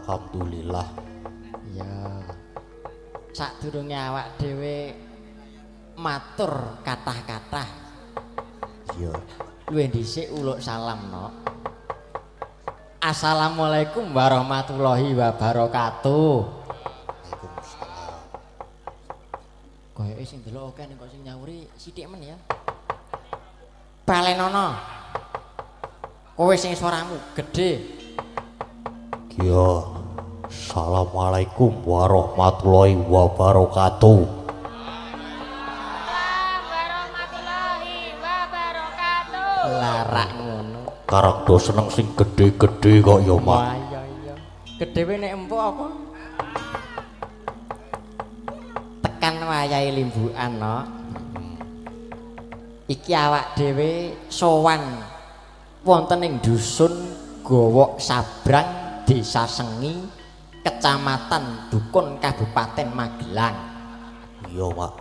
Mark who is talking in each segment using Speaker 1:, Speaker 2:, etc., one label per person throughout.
Speaker 1: Alhamdulillah.
Speaker 2: Ya. Sadurunge awak dhewe matur kathah-kathah.
Speaker 1: Iya.
Speaker 2: Luwih dhisik uluk salam, no. Assalamualaikum warahmatullahi wabarakatuh.
Speaker 1: Waalaikumsalam.
Speaker 2: Koyoke sing delok akeh ning kok sing nyauri sithik men ya. Balenono. Kowe sing suaramu gedhe.
Speaker 1: Iya. Assalamualaikum warahmatullahi wabarakatuh.
Speaker 3: Warahmatullahi wabarakatuh.
Speaker 2: Larak ngono.
Speaker 1: Karang do seneng sing gede-gede kok ya, Mak.
Speaker 2: Wah iya. Gedhewe nek empuk apa? Tekan wayahe limbukan, no. Iki awak dhewe sowan wonten ing dusun Gowok Sabrang, Desa Sengi, Kecamatan Dukun, Kabupaten Magelang.
Speaker 1: Iya, Mak.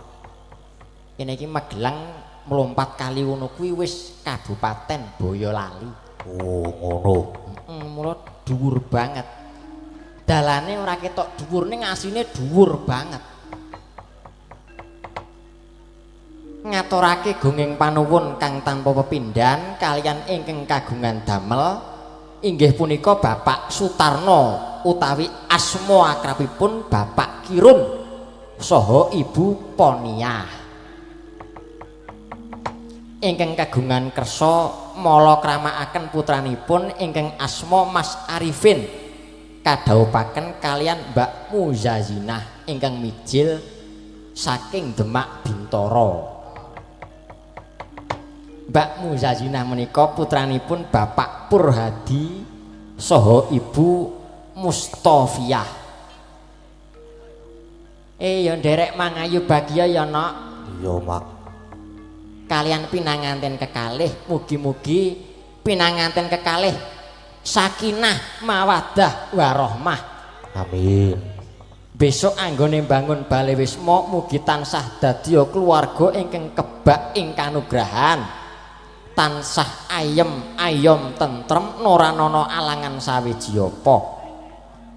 Speaker 2: Kene iki Magelang mlompat kali ngono kuwi wis Kabupaten Boyolali.
Speaker 1: Oh, ngono.
Speaker 2: Mula dhuwur banget. Dalane ora ketok dhuwur ning asine dhuwur banget. Ngaturake gunging panuwun kang tanpa pepindhan kalian ingkang kagungan damel inggih punika Bapak Sutarno utawi asma akrabipun Bapak Kirun saha Ibu Poniah ingkang kagungan kersa mala kramakaken putranipun ingkang asma Mas Arifin kadhawuhaken kalian Mbak Muzazinah ingkang mijil saking Demak Bintoro. Mbak Muzazinah menika putranipun Bapak Purhadi saha Ibu Mustofiyah. Ya nderek mangayu bahagia ya, Nok.
Speaker 1: Iya, Mak.
Speaker 2: Kalian pinanganten kekalih, mugi-mugi pinanganten kekalih sakinah mawaddah warahmah.
Speaker 1: Amin.
Speaker 2: Besok anggone bangun Bale Wisma mugi tansah dadya keluarga ingkang kebak ing kanugrahan. Tansah ayem tentrem noranono alangan sawiji apa.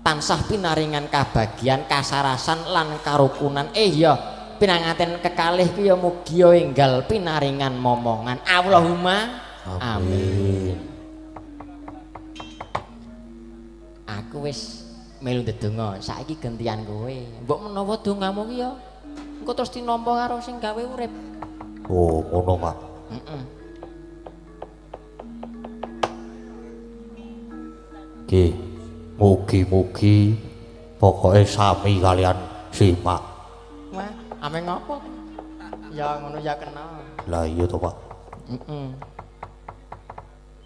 Speaker 2: Tansah pinaringan kabagian kasarasan lan karukunan. Ya pinanganten kekalih ku ya mugi enggal pinaringan momongan. Allahumma amin. Aku wis melu ndedonga, saiki gantian kowe. Mbok menawa dongamu ki ya engko terus tinampa karo sing gawe urip.
Speaker 1: Oh, ngono, Mak. Ki, mugi-mugi pokoke sami kalian simak.
Speaker 2: Wah, ame ngopo? Ya ngono ya kena.
Speaker 1: Lah iya to, Pak.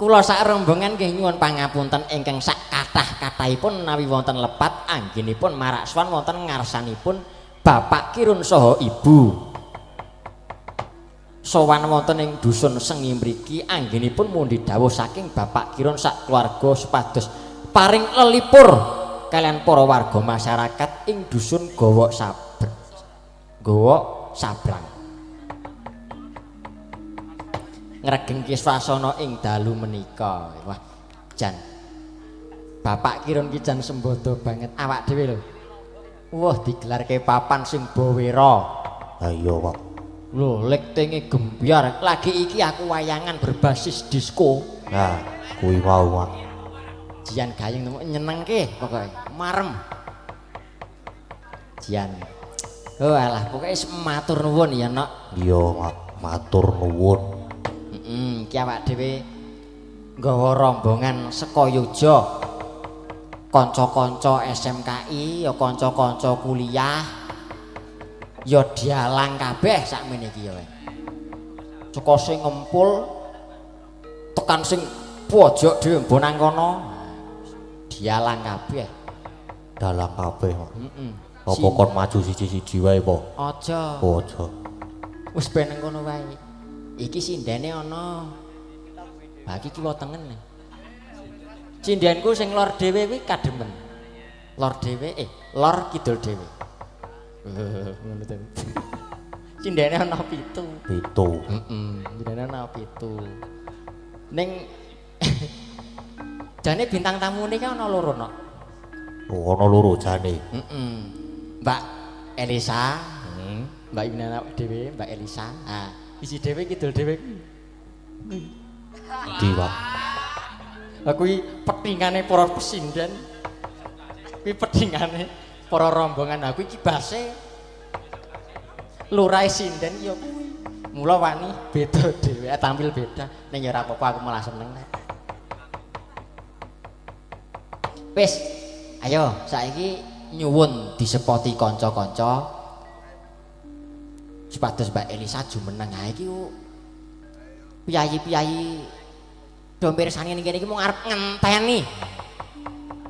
Speaker 2: Kula sak rombongan nggih nyuwun pangapunten ingkang sak kathah-kathahipun menawi wonten lepat anggenipun marak sowan wonten ngarsanipun Bapak Kirun saha Ibu. Sowan wonten ing dusun Sengi mriki anggenipun mundi dawuh saking Bapak Kirun sak keluarga supados paring lelipur kalian para warga masyarakat ing dusun Gowok Sabrang. Ngregengke swasana ing dalu menika. Wah, jan Bapak Kirun ki jan sembodo banget awak dhewe lho. Wah, digelarke papan sing bawera.
Speaker 1: Ha iya, Pak.
Speaker 2: Lho, lek tenge gembyar. Lagi iki aku wayangan berbasis disco.
Speaker 1: Nah, kuwi mau, Mak.
Speaker 2: Jian gayeng nyenengke pokoke. Marem. Jian. Oh alah, pokoke matur nuwun ya, Nok.
Speaker 1: Iya, Mak. Matur nuwun.
Speaker 2: Iki awak dhewe nggawa rombongan saka Yoja. Kanca-kanca SMKI, ya kanca-kanca kuliah. Ya dialang kabeh sakmene iki ya. Saka sing ngempul tekan sing pojok dhewe mbonang kono. Dialang kabeh.
Speaker 1: Dalang kabeh, Mak. Apa kon maju siji-siji wae apa?
Speaker 2: Aja.
Speaker 1: Oh, aja.
Speaker 2: Wis ben nang kono wae. Iki sindene ana. Lah iki kiwa tengen. Cindenku sing lor dhewe kuwi kademen. Lor dhewe lor kidul dhewe. Ngono to. Cindene ana 7.
Speaker 1: 7.
Speaker 2: Cindene ana 7. Ning jane bintang tamune ki ana loro, Nok.
Speaker 1: Oh, ana loro jane.
Speaker 2: Mbak Elisa, Mbak Ibnana dhewe, Mbak Elisa. Ah, isi dhewe kidul dhewe.
Speaker 1: Di, Pak.
Speaker 2: Aku iki petingane para pesinden. Kuwi petingane para rombongan. Aku iki base lurahe sinden ya kuwi. Mula wani beda dhewe, tampil beda. Ning ya ora apa-apa aku malah seneng. Wis, ayo saiki nyuwun disepoti kanca-kanca supados Mbak Elisa jumeneng ae iki piyayi-piyayi do mirsani ning kene iki mung arep ngenteni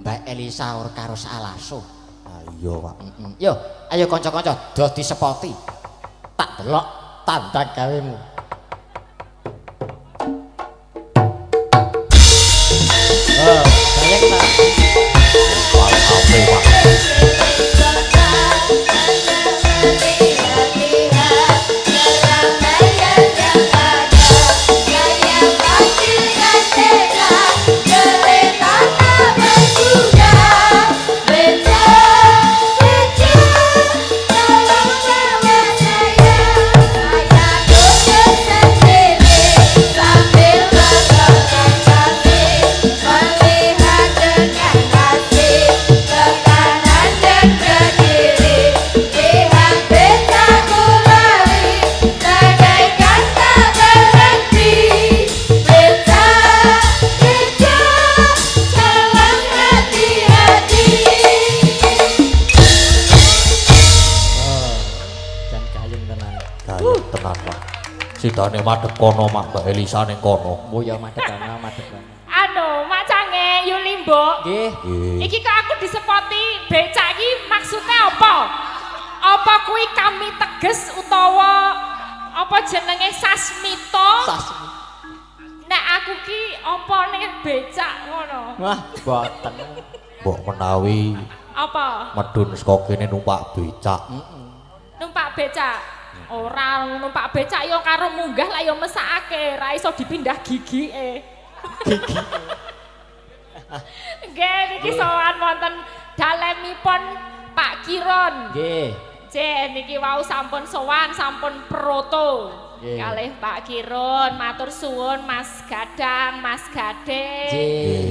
Speaker 2: Mbak Elisa ora karo Salaso.
Speaker 1: Ah iya, Pak.
Speaker 2: Yo, ayo kanca-kanca do disepoti. Tak delok tanda gawemu. Oh, sayang ta.
Speaker 1: Paling apik, Pak. Sidane madhep kono Mak Mbak Elisa ning kono.
Speaker 2: Oh ya madhep kono, madhep kono.
Speaker 3: Anu, macange Yuli Mbok.
Speaker 2: Nggih.
Speaker 3: Iki kok aku disepoti becak iki maksudnya apa? Apa kuwi kami teges utawa apa jenenge sasmita?
Speaker 2: Sasmi.
Speaker 3: Nek aku ki apa nek becak ngono?
Speaker 2: Wah, boten.
Speaker 1: Mbok menawi
Speaker 3: Apa?
Speaker 1: medun saka kene numpak becak.
Speaker 3: Numpak becak. Ora numpak becak yo karo munggah lah yo mesakake, ra iso dipindah gigike. Gigi. Nggih niki sowan wonten dalemipun Pak Kiron.
Speaker 2: Nggih.
Speaker 3: Cek niki wau sampun sowan, sampun proto. Kalih Pak Kiron, matur suwun Mas Gadang, Mas Gade.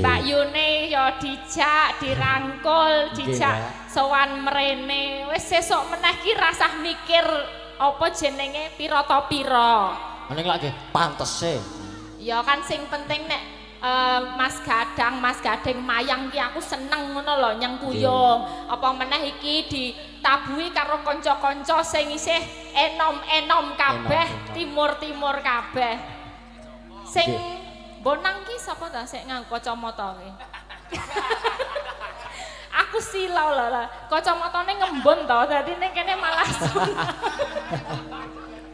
Speaker 3: Mbak Yune yo dijak, dirangkul, dijak sowan mrene. Wis sesuk meneh ki rasah mikir apa jenenge pira ta pira.
Speaker 2: Ning lak nggih pantese.
Speaker 3: Ya kan sing penting nek Mas Gadang, Mas Gading mayang ki aku seneng ngono lho nyengkuyung. Apa meneh iki ditabuhi karo kanca-kanca sing isih enom-enom kabeh, timur-timur kabeh. Sing bonang ki sapa ta sik nganggo kacamata ki? Aku silau lho, kacamatane ngembon to, dadi ning kene malah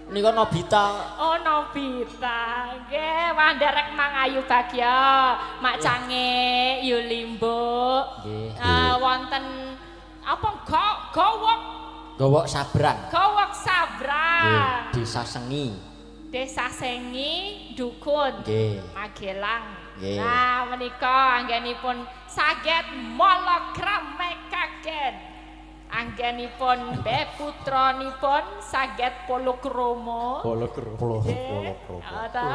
Speaker 2: Nika Nobita.
Speaker 3: Oh Nobita, nggih wanderek mangayu bagya, mak cange Yulimbo. Wonten apa gowok?
Speaker 2: Gowok Sabrang.
Speaker 3: Gowok Sabrang.
Speaker 2: Desa Sengi.
Speaker 3: Desa Sengi, Dukun. Magelang. Nah menika anggenipun saged mologram mekaken. Anggenipun Mbah putranipun saged Polokromo.
Speaker 2: Polokromo.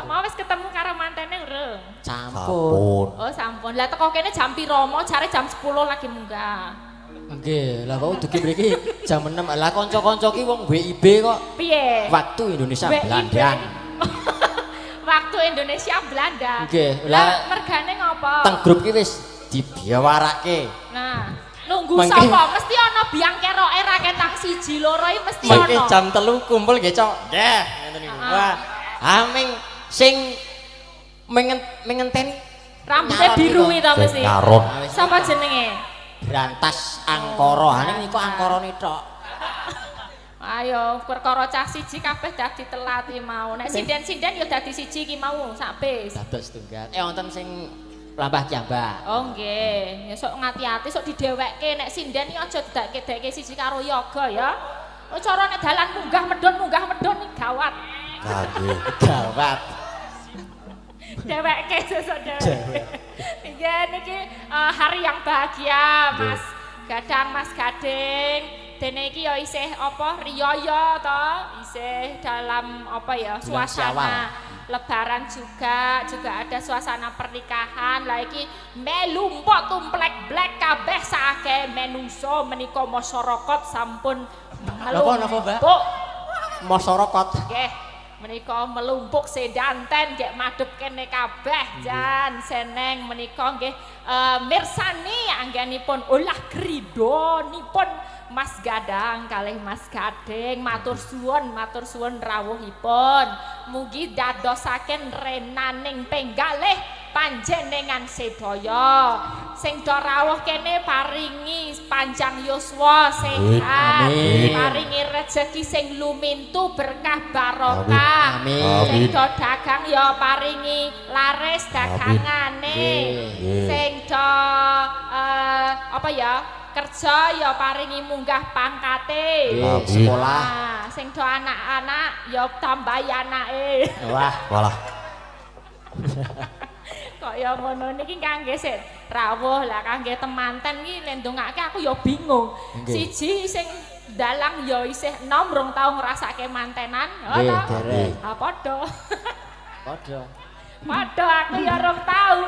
Speaker 3: Mau wis ketemu karo mantene urung?
Speaker 2: Sampun.
Speaker 3: Oh sampun. Lah teko kene jam piro? Mau jare jam 10 lagi munggah.
Speaker 2: Nggih, lah kok dugi mriki jam 6. Lah kanca-kanca ki wong WIB kok.
Speaker 3: Piye?
Speaker 2: Waktu Indonesia Belanda.
Speaker 3: Waktu Indonesia Belanda.
Speaker 2: Nggih.
Speaker 3: Lah mergane ngopo?
Speaker 2: Teng grup ki wis dibiawarake.
Speaker 3: Nah, nunggu sapa? Mesti ana biang keroke ra ketang 1 2 iki mesti ana.
Speaker 2: Mengke jam 3 kumpul nggih, Cok. Nggih, ngeten niku. Wah, aming sing mengenteni
Speaker 3: rambutnya biru itu mesti.
Speaker 1: Nyaron.
Speaker 3: Sapa jenenge?
Speaker 2: Brantas Angkara. Ha niku angkarane tok.
Speaker 3: Ayo, perkara cah siji kabeh dadi telat iki mau. Nek sinden-sinden ya dadi siji iki mau sak bis.
Speaker 2: Dados tunggal. Wonten sing lambah kiambak.
Speaker 3: Oh nggih, ya sok ngati-ati sok didewekke nek sinden iki aja dekke siji karo yoga ya. Oh cara nek dalan munggah medhun iki gawat.
Speaker 1: Nggih.
Speaker 2: Gawat.
Speaker 3: Dewekke sesuk dewekke. Nggih niki hari yang bahagia Mas Gadang, Mas Gading. Dene iki ya isih apa riyaya to, isih dalam apa ya suasana lebaran juga ada suasana pernikahan. Lah iki melu mpok tumplek blek kabeh saake menungso menika masyarakat sampun
Speaker 2: napa Mbak? Masyarakat.
Speaker 3: Nggih, menika melumpuk sedanten nggih madhep kene kabeh jan seneng menika nggih mirsani anggenipun ulah kridonipun Mas Gadang kalih Mas Gading matur suwun rawuhipun mugi dadosaken renaning penggalih panjenengan sedaya sing do rawuh kene paringi panjang yuswa sehat paringi rejeki sing lumintu berkah barokah sing do dagang ya paringi laris dagangane sing do apa ya kerja ya paringi munggah pangkate
Speaker 2: sekolah
Speaker 3: sing do anak-anak ya tambahi anake
Speaker 1: walah
Speaker 3: kok ya ngono niki kangge sik rawuh lah kangge temanten iki le ndongake aku ya bingung siji sing dalang ya isih enom rong tau ngrasake mantenan ngono padha padha aku ya rong tau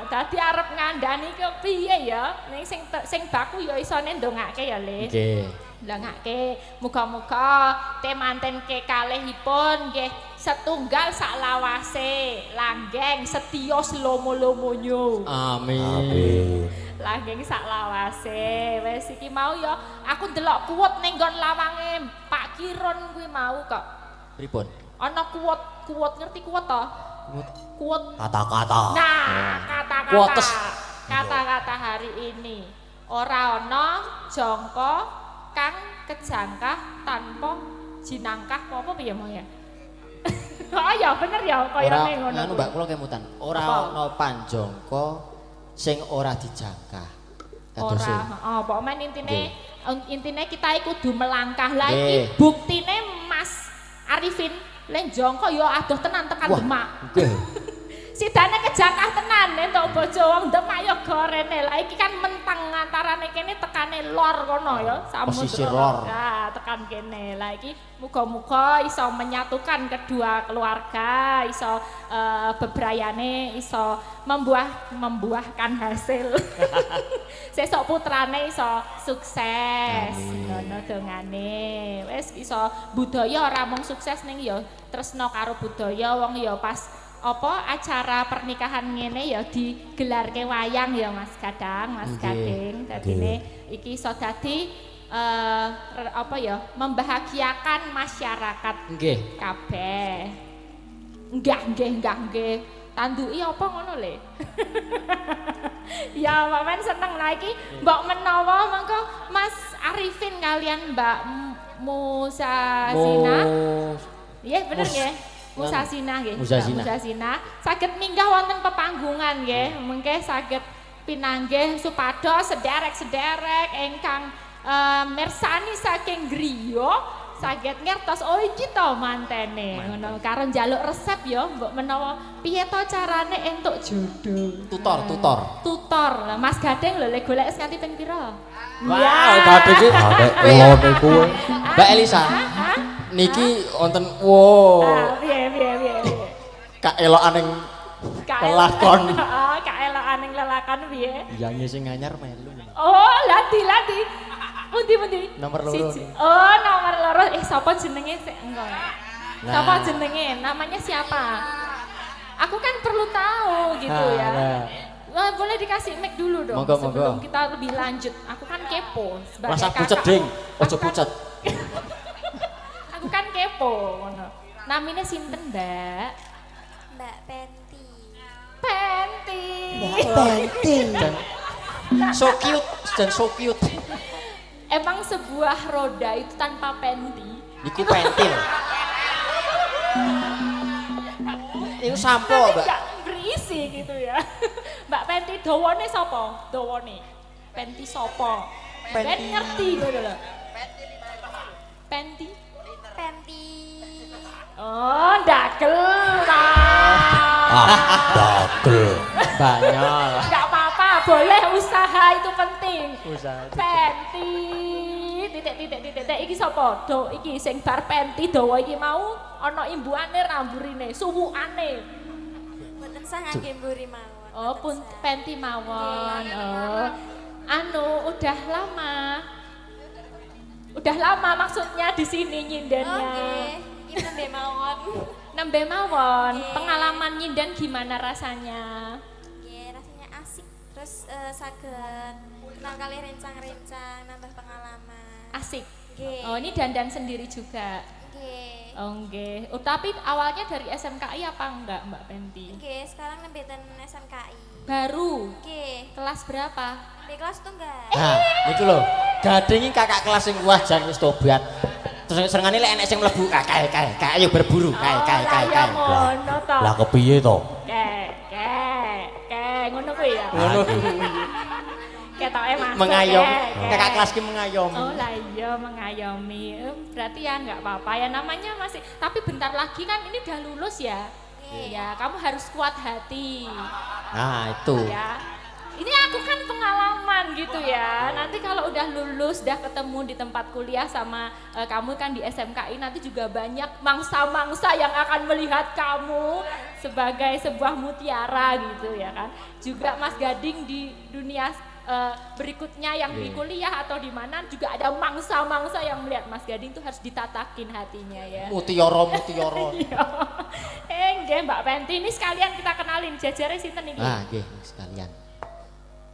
Speaker 3: dadi arep ngandani ki piye ya ning sing baku ya isone ndongake ya Le nggih ndongake muga-muga temanten kekalihipun nggih setunggal saklawase langgeng setya slomo-lomonyo
Speaker 2: amin
Speaker 3: langgeng saklawase wis iki mau ya aku ndelok kuwet ning nggon lawange Pak Kiron kuwi mau kok
Speaker 2: pripun
Speaker 3: ana kuwet ngerti kuwet to kuwet
Speaker 1: kata-kata
Speaker 3: nah kata-kata hari ini ora ana jangka kang kejangkah tanpa jinangkah apa piye mau ya oh ya bener ya kaya ngono
Speaker 2: anu Mbak kula kemutan ora ana panjangka sing ora dijangkah
Speaker 3: ora heeh pokoke intine kita kudu melangkah lah iki buktine Mas Arifin leng jangka ya adoh tenan tekan Demak
Speaker 2: nggih
Speaker 3: sidane kejangkah tenan entuk bojo wong Demak ya gorene lah iki kan menteng antarane kene tekane lor kono ya
Speaker 2: pesisir lor
Speaker 3: ya tekan kene lah iki muga-muga iso menyatukan kedua keluarga iso bebrayane iso membuahkan hasil sesuk putrane iso sukses ngono dongane wis iso budaya ora mung sukses ning ya tresno karo budaya wong ya pas apa acara pernikahan ngene ya digelarke wayang ya Mas Gadang, Mas Gading. Dadine iki iso dadi apa ya membahagiakan masyarakat
Speaker 2: nggih
Speaker 3: kabeh. Nggih. Tanduki apa ngono le? Ya Mamen seneng lah iki mbok menawa mengko Mas Arifin kalian Mbak Musazina. Iya bener nggih. Musazina nggih. Musazina saged minggah wonten pepanggungan nggih. Mengke saged pinanggih supados sederek-sederek ingkang mirsani saking griya saged ngertos oh iki to mantene ngono karo njaluk resep ya mbok menawa piye to carane entuk jodoh. Tutor. Lah Mas Gading lho le golek nganti ping pira?
Speaker 2: Wah, Gading iki kula niku. Mbak Elisa. Niki wonten
Speaker 3: piye.
Speaker 2: Kaelokan ning lelakon.
Speaker 3: Heeh, kaelokan ning lelakon piye?
Speaker 2: Yang sing anyar melu.
Speaker 3: Oh, lati. Pundi?
Speaker 2: Nomor loro.
Speaker 3: Oh, nomor loro. Sapa jenenge sik engko. Sapa jenenge? Namanya siapa? Aku kan perlu tahu gitu ya. Boleh dikasih mic dulu dong sebelum kita lebih lanjut. Aku kan kepo sebagai
Speaker 2: rasa
Speaker 3: kakak.
Speaker 2: Pucet ding, ojo pucet.
Speaker 3: Aku kan kepo ngono. Namine sinten, Mbak?
Speaker 4: Mbak Penti.
Speaker 2: So cute.
Speaker 3: Emang sebuah roda itu tanpa penti?
Speaker 2: Iku pentil. Iku sampo, Mbak.
Speaker 3: Enggak berisi gitu ya. Mbak Penti dawane sapa? Dawane. Penti sapa? Ben ngerti ngono lho. Penti. Oh, ndagel.
Speaker 1: Dagel.
Speaker 2: Banyol.
Speaker 3: Enggak apa-apa, boleh usaha itu penting.
Speaker 2: Usaha.
Speaker 3: Penti. Titik. Iki sapa? Do, iki sing bar penti dawa iki mau ana imbuane ramburine, suwukane.
Speaker 4: Mboten sah ngangge mburi mawon.
Speaker 3: Oh, pun penti mawon. Oh. Anu udah lama maksudnya di sini nyindennya.
Speaker 4: Nggih, iki nembe mawon.
Speaker 3: Nembe mawon.
Speaker 4: Oke.
Speaker 3: Pengalaman nyinden gimana rasanya?
Speaker 4: Nggih, rasanya asik. Terus saged kenal kali rencang-rencang, nambah pengalaman.
Speaker 3: Asik.
Speaker 4: Nggih.
Speaker 3: Oh, ini dandan sendiri juga.
Speaker 4: Nggih.
Speaker 3: Oh, nggih. Oh, tapi awalnya dari SMKI apa enggak, Mbak Penti?
Speaker 4: Nggih, sekarang nembe ten SMKI.
Speaker 3: Baru.
Speaker 4: Nggih.
Speaker 3: Kelas berapa?
Speaker 4: Di kelas tunggal.
Speaker 2: Nah, niku lho. Gading iki kakak kelas sing wah jan wis tobat. Terus serengane lek enek sing mlebu kae ayo berburu kae.
Speaker 3: Ya ngono to.
Speaker 1: Lah kepiye to?
Speaker 3: Ngono kuwi ya.
Speaker 2: Ngono.
Speaker 3: Ketoke masuk.
Speaker 2: Mengayom.
Speaker 3: Kek.
Speaker 2: Kakak kelas ki mengayomi.
Speaker 3: Oh lah iya mengayomi. Berarti ya nggak apa-apa ya namanya masih. Tapi bentar lagi kan ini udah lulus ya. Iya, kamu harus kuat hati.
Speaker 2: Nah, itu.
Speaker 3: Ya. Ini aku kan pengalaman gitu ya. Nanti kalau udah lulus, udah ketemu di tempat kuliah sama kamu kan di SMKI, nanti juga banyak mangsa-mangsa yang akan melihat kamu sebagai sebuah mutiara gitu ya kan. Juga Mas Gading di dunia berikutnya yang di kuliah atau di mana juga ada mangsa-mangsa yang melihat Mas Gading tuh harus ditatakin hatinya ya.
Speaker 2: Mutiara.
Speaker 3: Iya. Nggih Mbak Penti, ini sekalian kita kenalin jajare sinten iki?
Speaker 2: Ah, nggih sekalian.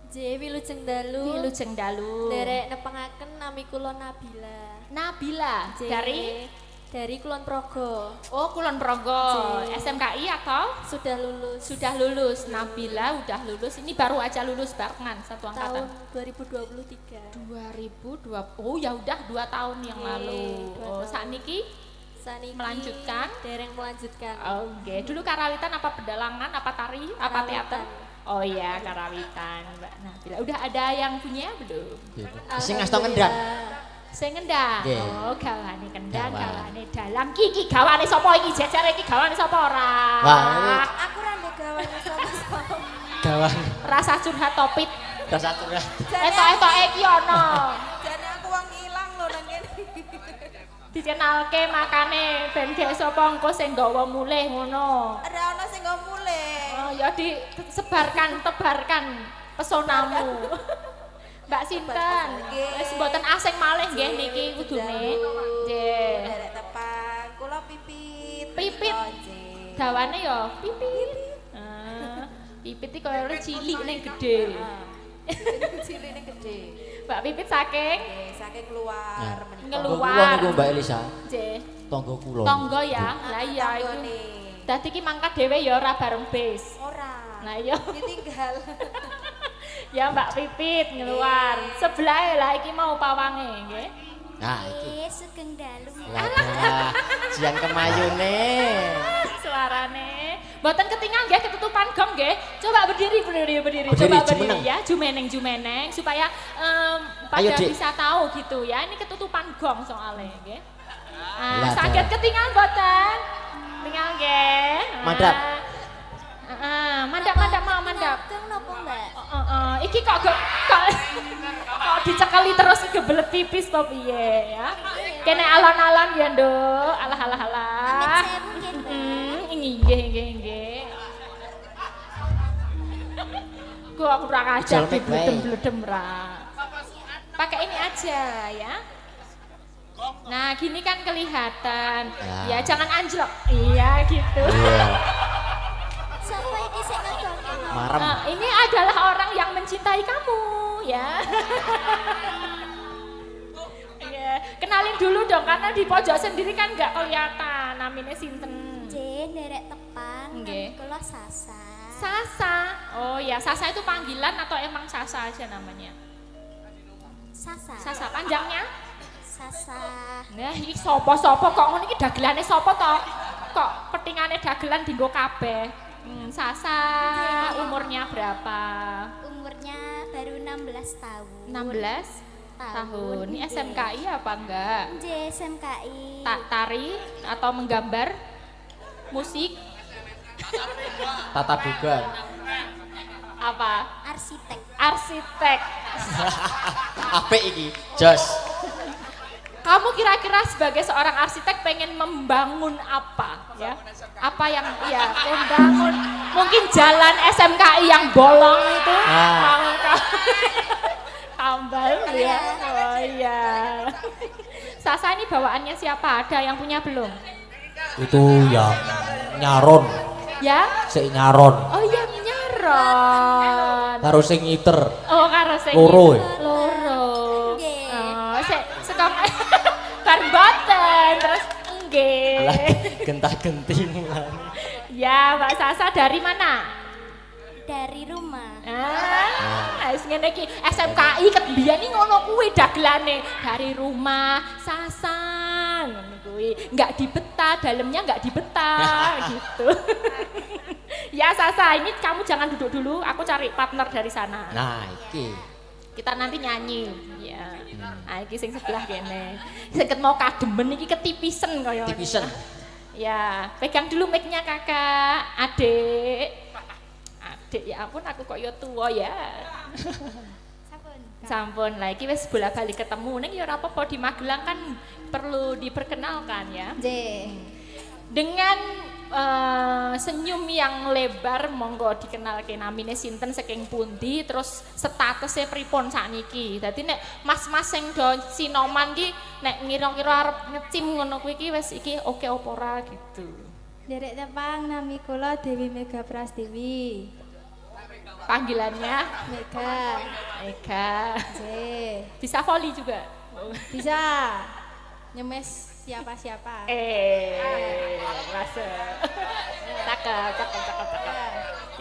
Speaker 4: J Wilujeng Dalu.
Speaker 3: Wilujeng Dalu.
Speaker 4: Derek nepengaken nami kula Nabila.
Speaker 3: Nabila
Speaker 4: J. dari Kulon Progo.
Speaker 3: Oh, Kulon Progo.
Speaker 4: J.
Speaker 3: SMKI atau
Speaker 4: Sudah lulus.
Speaker 3: sudah lulus? Nabila udah lulus. Ini baru aja lulus barengan satu angkatan.
Speaker 4: Tahun 2023.
Speaker 3: 2020. Oh, ya udah 2 tahun yang
Speaker 4: Oke,
Speaker 3: lalu.
Speaker 4: 2
Speaker 3: Oh,
Speaker 4: tahun.
Speaker 3: sakniki
Speaker 4: Saniki
Speaker 3: melanjutkan?
Speaker 4: Dereng melanjutkan.
Speaker 3: oke. Dulu karawitan apa pedalangan, apa tari, apa teater?
Speaker 4: Karawitan.
Speaker 3: Oh iya, karawitan, Mbak Nabila. Udah ada yang punya belum?
Speaker 2: Sing ngasto ngendang.
Speaker 3: Sing ngendang.
Speaker 2: Nggih.
Speaker 3: Oh, gawane kendang,
Speaker 2: Gawan.
Speaker 3: gawane dalang. Iki gawane sapa iki? Jejare iki gawane sapa ora?
Speaker 2: Wah,
Speaker 4: Aku randa gawane sama-sama.
Speaker 2: gawang
Speaker 3: Rasa curhat topit.
Speaker 2: rasa curhat.
Speaker 3: Etok-etok iki ana.
Speaker 4: Jane aku wong ilang lho nang kene.
Speaker 3: Dikenalke makane ben gek sapa engko sing nggawa mulih ngono.
Speaker 4: Ora ana sing go mulih.
Speaker 3: Oh, ya disebarkan, tebarkan pesonamu. Mbak sinten?
Speaker 4: Nggih.
Speaker 3: Wis mboten asing malih nggih niki kudune. Nggih.
Speaker 4: Derek tepang. Kula Pipit.
Speaker 3: Pipit.
Speaker 4: Oh, nggih.
Speaker 3: Dawane ya pipit. Pipit iki koyo cilik ning gedhe.
Speaker 4: Cilik ning gede.
Speaker 3: Mbak Pipit saking
Speaker 4: Nggih, saking keluar menika.
Speaker 3: Ngeluar.
Speaker 2: Kula niku Mbak Elisa.
Speaker 3: nggih.
Speaker 2: Tangga kula.
Speaker 3: Tangga ya. Lah iya iku.
Speaker 4: Tanggane.
Speaker 3: Dadi iki mangkat dhewe ya ora bareng bis.
Speaker 4: Ora.
Speaker 3: Lah iya.
Speaker 4: Ditinggal.
Speaker 3: Ya Mbak Pipit ngeluar. Sebelahe lah iki mau pawange nggih.
Speaker 2: Nah, iki.
Speaker 4: Sugeng Dalu.
Speaker 2: Wadah, jian kemayune.
Speaker 3: Suarane. Mboten ketinggal nggih ketutupan gong nggih. Coba berdiri.
Speaker 2: Berdiri,
Speaker 3: Coba
Speaker 2: jumeneng.
Speaker 3: berdiri ya, jumeneng supaya pada
Speaker 2: Ayo, Dik.
Speaker 3: bisa tahu gitu ya. Ini ketutupan gong soalnya nggih.
Speaker 2: Lah,
Speaker 3: Sakit
Speaker 2: dah.
Speaker 3: ketinggal mboten? Tinggal nggih.
Speaker 2: Mandap.
Speaker 3: Mandap mau mandap.
Speaker 4: Kang napa, Mbak?
Speaker 3: Iki kok dicekeli terus kebelet pipis to piye ya. Kene alon-alon ya, Nduk. Alah.
Speaker 4: Amit sewu nggih, Mbak.
Speaker 3: Nggih. Gua kurang ajar
Speaker 2: Ijol mic wae.
Speaker 3: bledem ra. Pakai ini aja ya. Nah, gini kan kelihatan.
Speaker 2: Ya.
Speaker 3: Ya, jangan anjlok. Iya, gitu.
Speaker 2: Iya,
Speaker 4: Siapa iki sing ngedongke?
Speaker 2: marem.
Speaker 3: Nah, ini adalah orang yang mencintai kamu, ya. Iya, kenalin dulu dong karena di pojok sendiri kan nggak kelihatan. Namanya sinten?
Speaker 4: J derek tepang.
Speaker 3: Nggih.
Speaker 4: Kula Sasa.
Speaker 3: Sasa. Oh ya, Sasa itu panggilan atau emang Sasa aja namanya?
Speaker 4: Sasa.
Speaker 3: Sasa panjangnya?
Speaker 4: Sasa.
Speaker 3: Nah, iki sapa-sapa kok ngono iki dagelane sapa to? Kok petingane dagelan dienggo kabeh? Sasa umurnya berapa?
Speaker 4: Umurnya baru 16 tahun.
Speaker 3: 16 tahun. Ini SMKI apa enggak?
Speaker 4: J SMKI.
Speaker 3: Tari atau menggambar? Musik?
Speaker 2: Tata boga.
Speaker 3: Apa?
Speaker 4: Arsitek.
Speaker 3: arsitek.
Speaker 2: Apik iki, jos.
Speaker 3: Kamu kira-kira sebagai seorang arsitek pengen membangun apa ya? Apa yang ya membangun mungkin jalan SMKI yang bolong itu mau tambal ya. Oh iya. Sasa ini bawaannya siapa? Ada yang punya belum?
Speaker 1: Itu yang nyaron.
Speaker 3: Ya?
Speaker 1: Sik nyaron.
Speaker 3: Oh yang nyaron.
Speaker 1: Karo sing ngiter.
Speaker 3: Oh karo sing
Speaker 1: loro.
Speaker 3: Loro. Oh, sik sekam bar boten terus nggih.
Speaker 2: Gentah-genti mulane.
Speaker 3: Ya, Mbak Sasa dari mana?
Speaker 4: Dari rumah.
Speaker 3: Wis ngene iki SMKI kebiyen iki ngono kuwi dagelane dari rumah Sasa ngono kuwi. Enggak dibeta, dalamnya enggak dibeta gitu. Ya Sasa, ini kamu jangan duduk dulu, aku cari partner dari sana.
Speaker 2: Nah, iki.
Speaker 3: Kita nanti nyanyi. Ya. Nah, iki sing sebelah kene. Seket mau kademen iki ketipisen kaya.
Speaker 2: Tipisen.
Speaker 3: Ya, pegang dulu mic-nya Kakak, Adik. Adik ya ampun aku kok ya tua ya. Sampun lah iki wis bola-bali ketemu ning ya ora apa-apa di Magelang kan perlu diperkenalkan ya. Dengan senyum yang lebar monggo dikenalke namine sinten saking pundi terus statusnya pripun sakniki. Dadi nek mas-mas sing do sinoman ki nek ngira-kira arep ngecim ngono kuwi iki wis iki oke apa ora gitu.
Speaker 5: Derek tepang nami kula Dewi Mega Prastiwi.
Speaker 3: Panggilannya
Speaker 5: Mega.
Speaker 3: Eka.
Speaker 5: J.
Speaker 3: Bisa volley juga.
Speaker 5: Bisa nyemes siapa-siapa.
Speaker 3: Masuk. Cakep.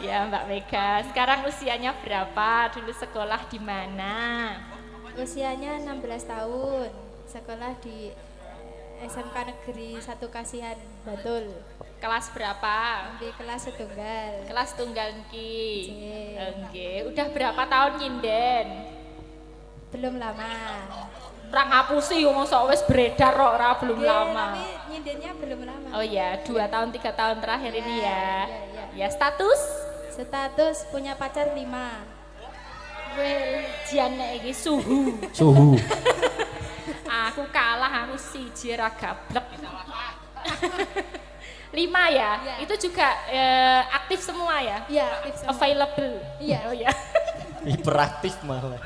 Speaker 3: Ya Mbak Mega, sekarang usianya berapa? Dulu sekolah di mana?
Speaker 5: Usianya 16 tahun. Sekolah di SMK Negeri 1 Kasihan Bantul.
Speaker 3: Kelas berapa?
Speaker 5: Di kelas setunggal.
Speaker 3: Kelas tunggal ki.
Speaker 5: Oke.
Speaker 3: Udah berapa tahun nyinden?
Speaker 5: Belum lama.
Speaker 3: Ora ngapusi ngomong sok wis beredar kok ora belum lama.
Speaker 5: Tapi nyindennya belum lama.
Speaker 3: Oh ya, 2 tahun 3 tahun terakhir ini ya.
Speaker 5: Ya.
Speaker 3: Ya status?
Speaker 5: Status punya pacar 5.
Speaker 3: Well, jane iki suhu. Aku kalah, aku siji ra gablek. 5 ya? Itu juga aktif semua ya?
Speaker 5: Iya, aktif semua.
Speaker 3: Available.
Speaker 5: Iya.
Speaker 3: Oh ya.
Speaker 2: Hiperaktif malah.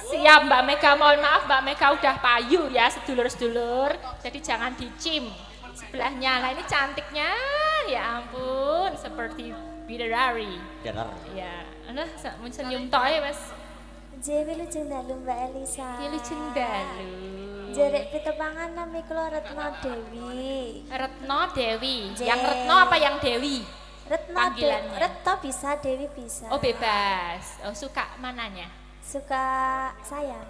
Speaker 3: Siap Mbak Mega, mohon maaf Mbak Mega udah payu ya sedulur-sedulur. Jadi jangan dicim sebelahnya. Nah ini cantiknya, ya ampun, seperti bidadari. Ya, aduh, senyum toy mas.
Speaker 4: Jewi lujeng dalu Mbak Elisa.
Speaker 3: Lujeng dalu.
Speaker 4: Jerek pitepangan nami kula Retno Dewi.
Speaker 3: Retno Dewi.
Speaker 4: J.
Speaker 3: Yang Retno apa yang Dewi?
Speaker 4: Retno
Speaker 3: Panggilannya.
Speaker 4: Retno bisa, Dewi bisa.
Speaker 3: Oh bebas. Oh suka mananya?
Speaker 4: Suka sayang.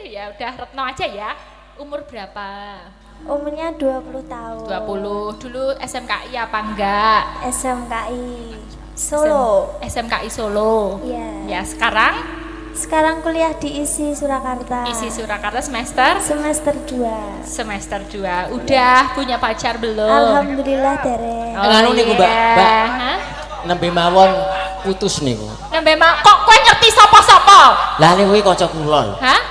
Speaker 3: Ya udah Retno aja ya. Umur berapa?
Speaker 4: Umurnya 20 tahun.
Speaker 3: 20. Dulu SMKI apa enggak?
Speaker 4: SMKI Solo.
Speaker 3: SMKI Solo.
Speaker 4: Iya.
Speaker 3: Ya sekarang
Speaker 4: Sekarang kuliah di ISI Surakarta.
Speaker 3: isi Surakarta semester
Speaker 4: Semester 2.
Speaker 3: semester 2. Udah punya pacar belum?
Speaker 4: Alhamdulillah dereng.
Speaker 2: Anu niku, Mbak.
Speaker 3: Hah?
Speaker 2: Nembe mawon putus niku.
Speaker 3: Nembe kok kowe ngerti sapa-sapa?
Speaker 2: Lah niku kuwi kanca kula.
Speaker 3: Hah?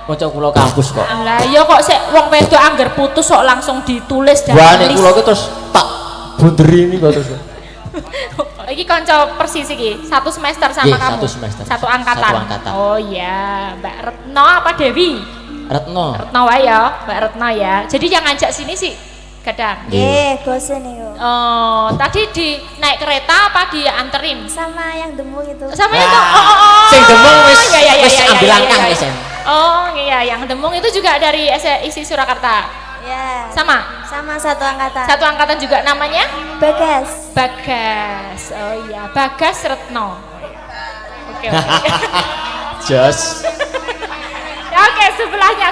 Speaker 2: Kanca kula kampus kok.
Speaker 3: Lah iya kok sik wong wedok angger putus kok langsung ditulis dan
Speaker 2: Wah niku kula ki terus tak bunderi niku terus.
Speaker 3: Iki kanca persis iki, satu semester sama
Speaker 2: Iya,
Speaker 3: kamu.
Speaker 2: satu semester.
Speaker 3: Satu angkatan.
Speaker 2: Satu angkatan.
Speaker 3: Oh iya, Mbak Retno apa Dewi?
Speaker 2: Retno.
Speaker 3: Retno wae ya, Mbak Retno ya. Jadi yang ngajak sini sih Gadang.
Speaker 4: Nggih, bosen niku.
Speaker 3: Oh, tadi di naik kereta apa dianterin?
Speaker 4: Sama yang demung itu.
Speaker 3: Sama itu.
Speaker 2: Nah, sing demung wis wis ambil langkah
Speaker 3: iya.
Speaker 2: wis.
Speaker 3: Oh iya, yang demung itu juga dari ISI Surakarta.
Speaker 4: Ya.
Speaker 3: Sama.
Speaker 4: Sama satu angkatan.
Speaker 3: Satu angkatan juga namanya?
Speaker 4: Bagas.
Speaker 3: Bagas. Oh iya, Bagas Retno. Oke.
Speaker 2: Jos.
Speaker 3: Oke, sebelahnya.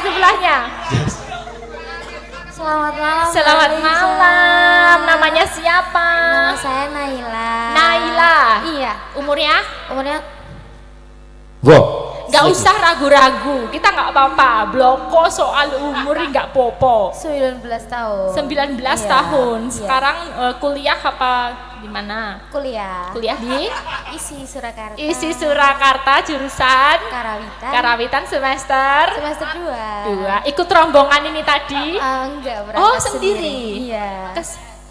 Speaker 4: Selamat malam.
Speaker 3: Selamat
Speaker 4: Mbak Elisa.
Speaker 3: malam. Namanya siapa?
Speaker 4: Nama saya Naila.
Speaker 3: Naila.
Speaker 4: Iya.
Speaker 3: Umurnya?
Speaker 4: Umurnya
Speaker 2: Wo.
Speaker 3: Gak Nggak usah ragu-ragu, kita nggak apa-apa. Bloko soal umur nggak popo.
Speaker 4: 19 tahun.
Speaker 3: 19
Speaker 4: Iya,
Speaker 3: tahun.
Speaker 4: iya.
Speaker 3: Sekarang kuliah apa di mana?
Speaker 4: Kuliah.
Speaker 3: Kuliah di
Speaker 4: Isi Surakarta.
Speaker 3: Isi Surakarta jurusan
Speaker 4: Karawitan.
Speaker 3: Karawitan semester
Speaker 4: Semester 2.
Speaker 3: 2. Ikut rombongan ini tadi?
Speaker 4: Enggak, berangkat
Speaker 3: Oh, sendiri.
Speaker 4: Iya.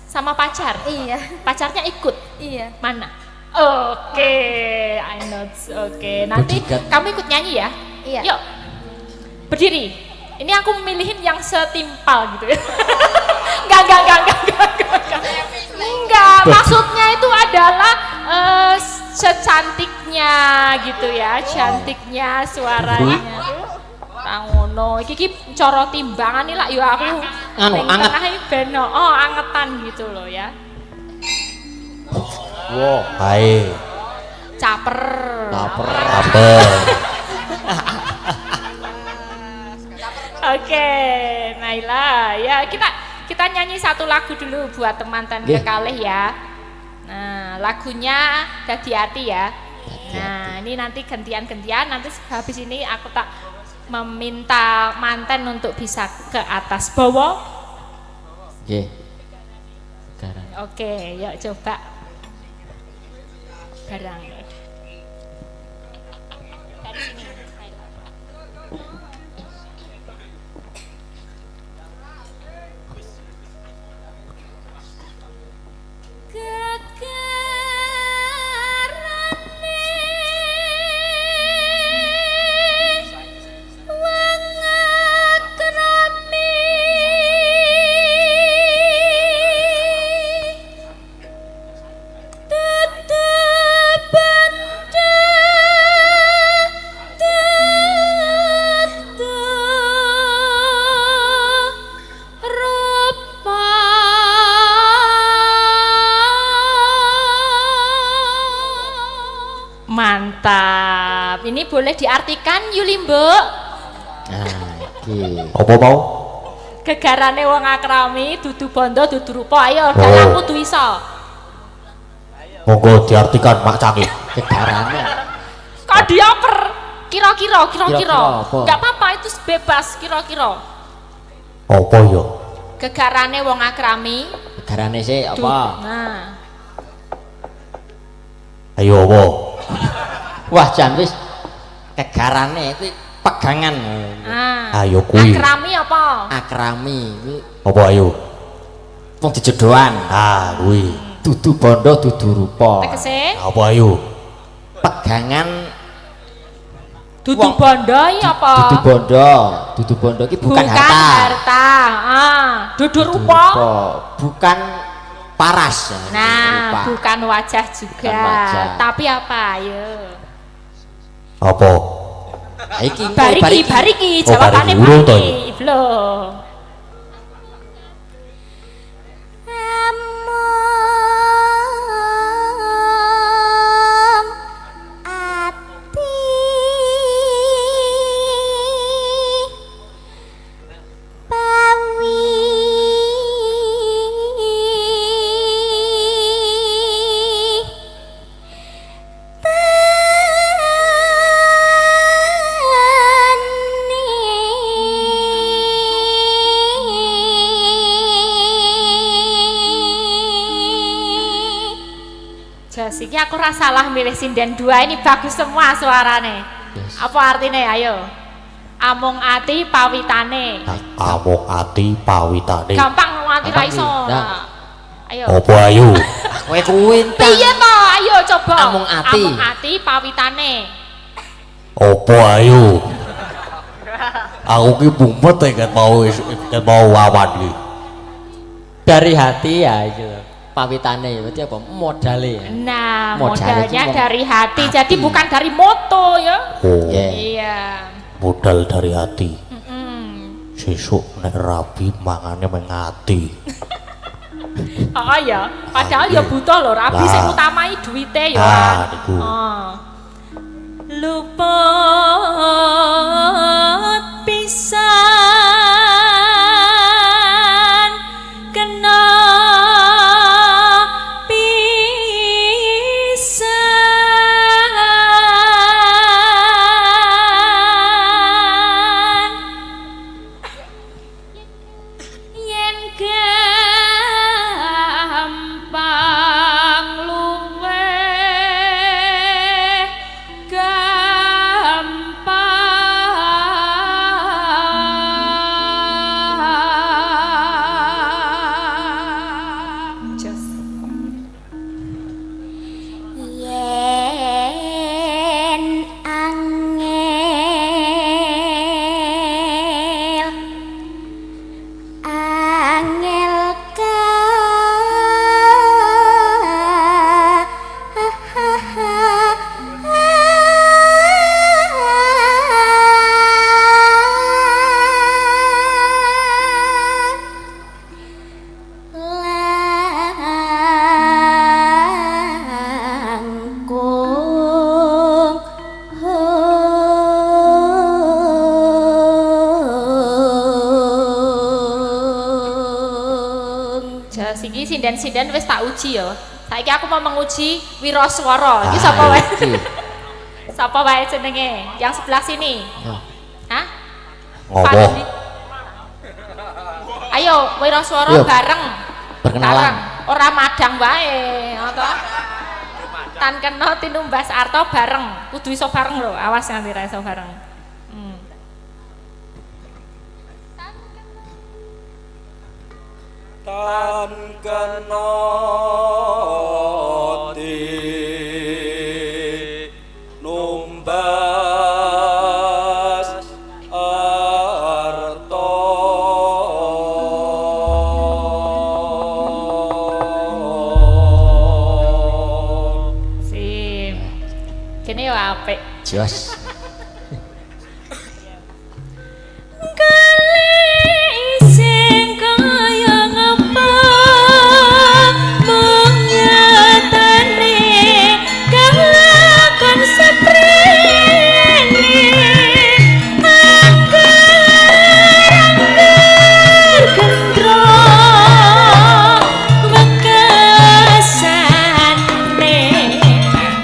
Speaker 3: Sama pacar?
Speaker 4: Iya.
Speaker 3: Pacarnya ikut?
Speaker 4: Iya.
Speaker 3: Mana? Oke, I know. Oke, nanti
Speaker 2: Bodyguard.
Speaker 3: kamu ikut nyanyi ya?
Speaker 4: Iya.
Speaker 3: Yuk, berdiri. Ini aku milihin yang setimpal gitu ya. Enggak, maksudnya itu adalah secantiknya gitu ya, cantiknya suaranya. Rangono, iki coro timbangan nih lah, yo aku
Speaker 2: Anu,
Speaker 3: ning
Speaker 2: anget.
Speaker 3: tengah iki beno, oh angetan gitu loh ya.
Speaker 1: Wow, baik.
Speaker 3: Caper.
Speaker 1: Apa?
Speaker 3: Oke, Naila, ya kita nyanyi satu lagu dulu buat teman-teman kekalih ya. Nah, lagunya Hati-hati ya. Nah, ini nanti gantian-gantian, nanti habis ini aku tak meminta manten untuk bisa ke atas bawah.
Speaker 2: Nggih. Sekarang.
Speaker 3: Oke, yuk coba. Barang. Dari sini. Mantap. Ini boleh diartikan Yuli Mbok.
Speaker 2: Nah, iki.
Speaker 1: Apa mau?
Speaker 3: Gegarane wong akrami dudu bondo dudu rupa. Ayo dalamku tuh iso.
Speaker 1: Monggo diartikan Mak Canggih.
Speaker 2: Gegarane.
Speaker 3: Kok dioper? Kira-kira.
Speaker 2: Kira-kira apa?
Speaker 3: Enggak apa-apa, itu bebas kira-kira.
Speaker 1: Apa yo?
Speaker 3: Gegarane wong akrami.
Speaker 2: Gegarane sih apa?
Speaker 3: Nah.
Speaker 1: Ayo apa?
Speaker 2: Wah, jan wis kegarane kuwi pegangan.
Speaker 3: Ah.
Speaker 1: Ayo kuwi.
Speaker 3: Akrami apa?
Speaker 2: Akrami kuwi
Speaker 1: Apa ayo?
Speaker 2: wong dijodohan.
Speaker 1: Ah, kuwi.
Speaker 2: Dudu bondo dudu rupa.
Speaker 3: Tegese
Speaker 1: Apa ayo?
Speaker 2: Pegangan
Speaker 3: dudu
Speaker 2: Wong-
Speaker 3: bondo iya apa?
Speaker 2: Dudu bondo iki bukan harta.
Speaker 3: harta. Ah, dudu
Speaker 2: Dudu
Speaker 3: rupa.
Speaker 2: bukan paras.
Speaker 3: Nah,
Speaker 2: Rupa.
Speaker 3: bukan wajah juga.
Speaker 2: Bukan wajah.
Speaker 3: Tapi apa? Ayo.
Speaker 1: Apa?
Speaker 2: Nah, iki
Speaker 3: Bariki,
Speaker 1: Oh,
Speaker 3: jawabannya
Speaker 1: bariki. Urung toh
Speaker 3: bariki. Belum. Iki aku ora salah milih sinden dua, ini bagus semua suarane.
Speaker 2: Yes.
Speaker 3: Apa artinya? Ayo. Amung ati pawitane.
Speaker 1: Amung ati pawitane.
Speaker 3: Gampang nganti ra
Speaker 2: Gampang
Speaker 3: iso.
Speaker 2: iki, nah.
Speaker 3: Ayo.
Speaker 1: Apa ayo?
Speaker 2: Kowe kuwi entang.
Speaker 3: Piye to? Ayo coba.
Speaker 2: Amung ati.
Speaker 3: Amung ati pawitane.
Speaker 1: Apa ayo? Aku ki mumet kan mau wawan ki.
Speaker 2: Dari hati ya itu. Pawitane berarti apa? Modale. Ya?
Speaker 3: Nah,
Speaker 2: Modalnya
Speaker 3: modalnya
Speaker 2: itu
Speaker 3: dari hati.
Speaker 2: hati.
Speaker 3: Jadi bukan dari moto ya.
Speaker 1: Oh,
Speaker 2: Yeah.
Speaker 3: Iya.
Speaker 1: modal dari hati.
Speaker 3: Mm-mm.
Speaker 1: Sesuk nek rabi mangane mengati.
Speaker 3: Oh ya, padahal ya butuh lho, rabi sing
Speaker 1: Lah.
Speaker 3: utamai duwite ya.
Speaker 1: Ah, niku.
Speaker 3: Oh. Luput pisan kena pisan Iki sinden-sinden wis tak uji ya. Saiki aku mau menguji wiraswara. Iki sapa wae? Sapa wae jenenge? Yang sebelah sini. Hah?
Speaker 1: Ngopo?
Speaker 3: Ayo wiraswara bareng.
Speaker 2: Perkenalan.
Speaker 3: Ora madang wae, to. Tan kena tinumbas arta bareng. Kudu iso bareng lho, awas nganti ra iso bareng.
Speaker 6: Tan kena numbas arta
Speaker 3: Sim. Kene yo apik.
Speaker 2: Jos.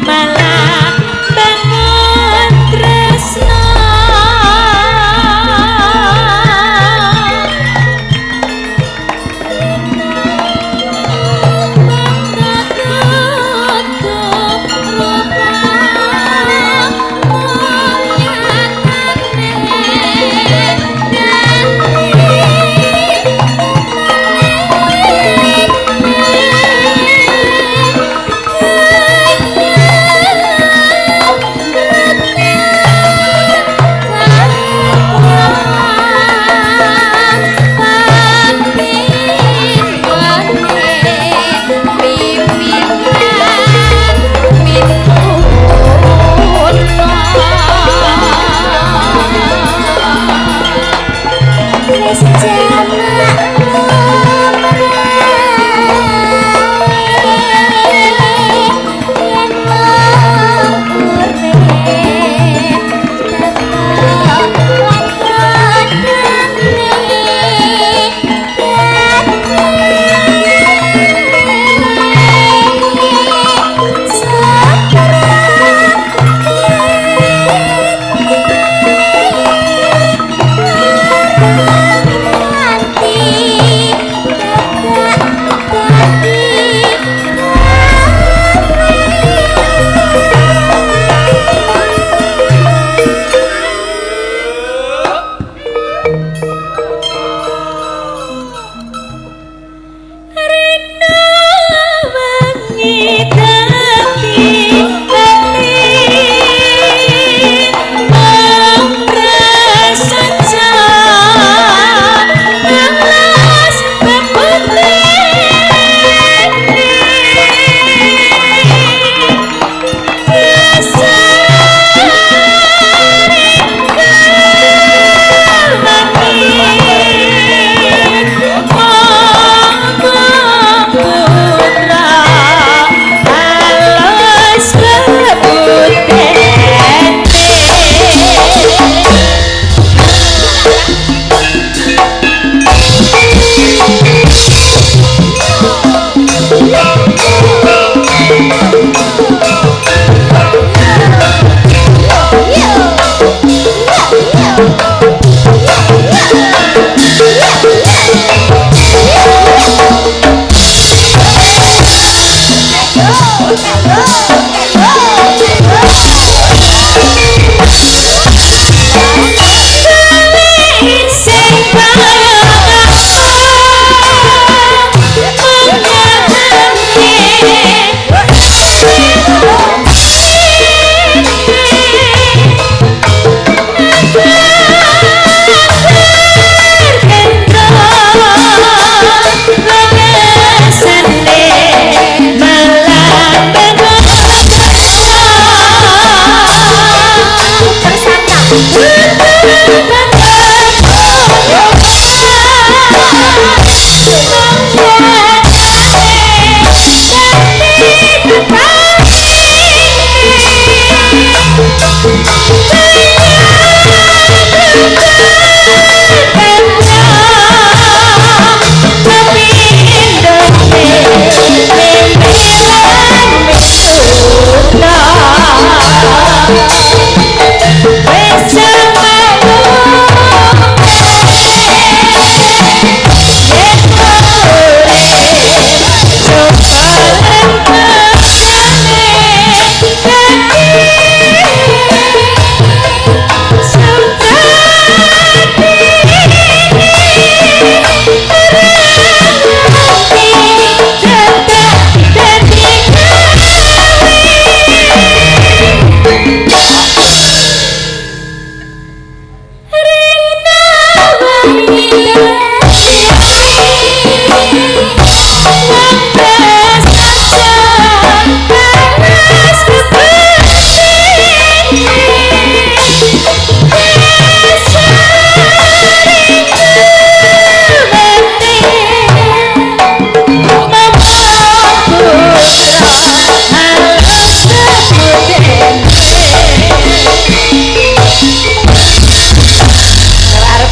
Speaker 7: Malah bangun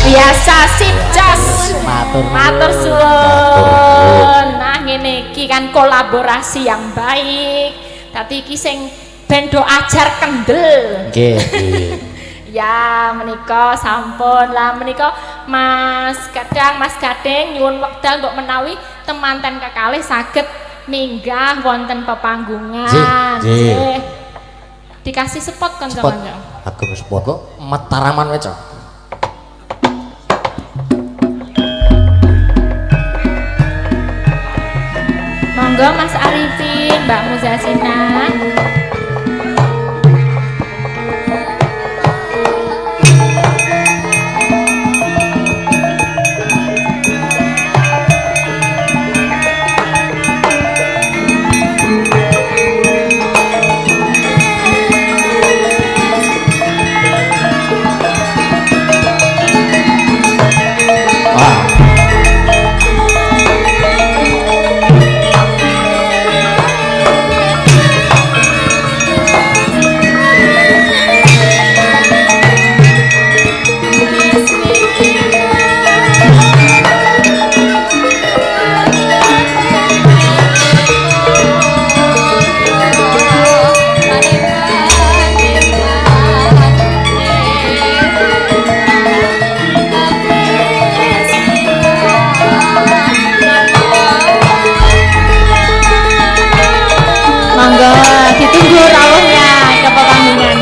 Speaker 3: biasa sip jos matur suwun. Nah ngene iki kan kolaborasi yang baik. Tapi iki sing bendo ajar kendel.
Speaker 2: Nggih.
Speaker 3: Ya menika sampun lah menika Mas Gadang Mas Gading nyuwun wekdal mbok menawi temanten kekalih saged minggah wonten pepanggungan. Nggih. Dikasih spot kanca-kanca.
Speaker 1: Agem spot kok
Speaker 2: Mataraman wae, Cok.
Speaker 3: Monggo Mas Arifin, Mbak Muzasina. Ditunggu rawuhnya ke pepanggungan.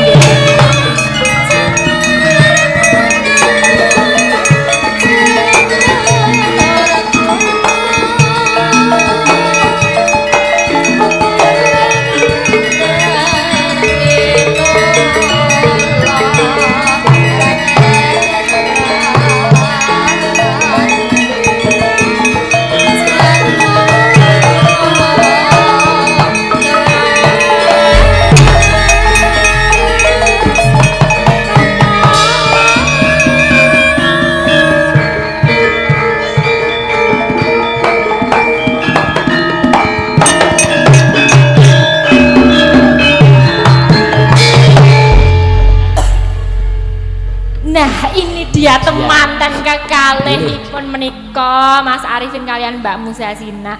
Speaker 3: Ya temanten kekalihipun menika Mas Arifin kalian Mbak Muzasina.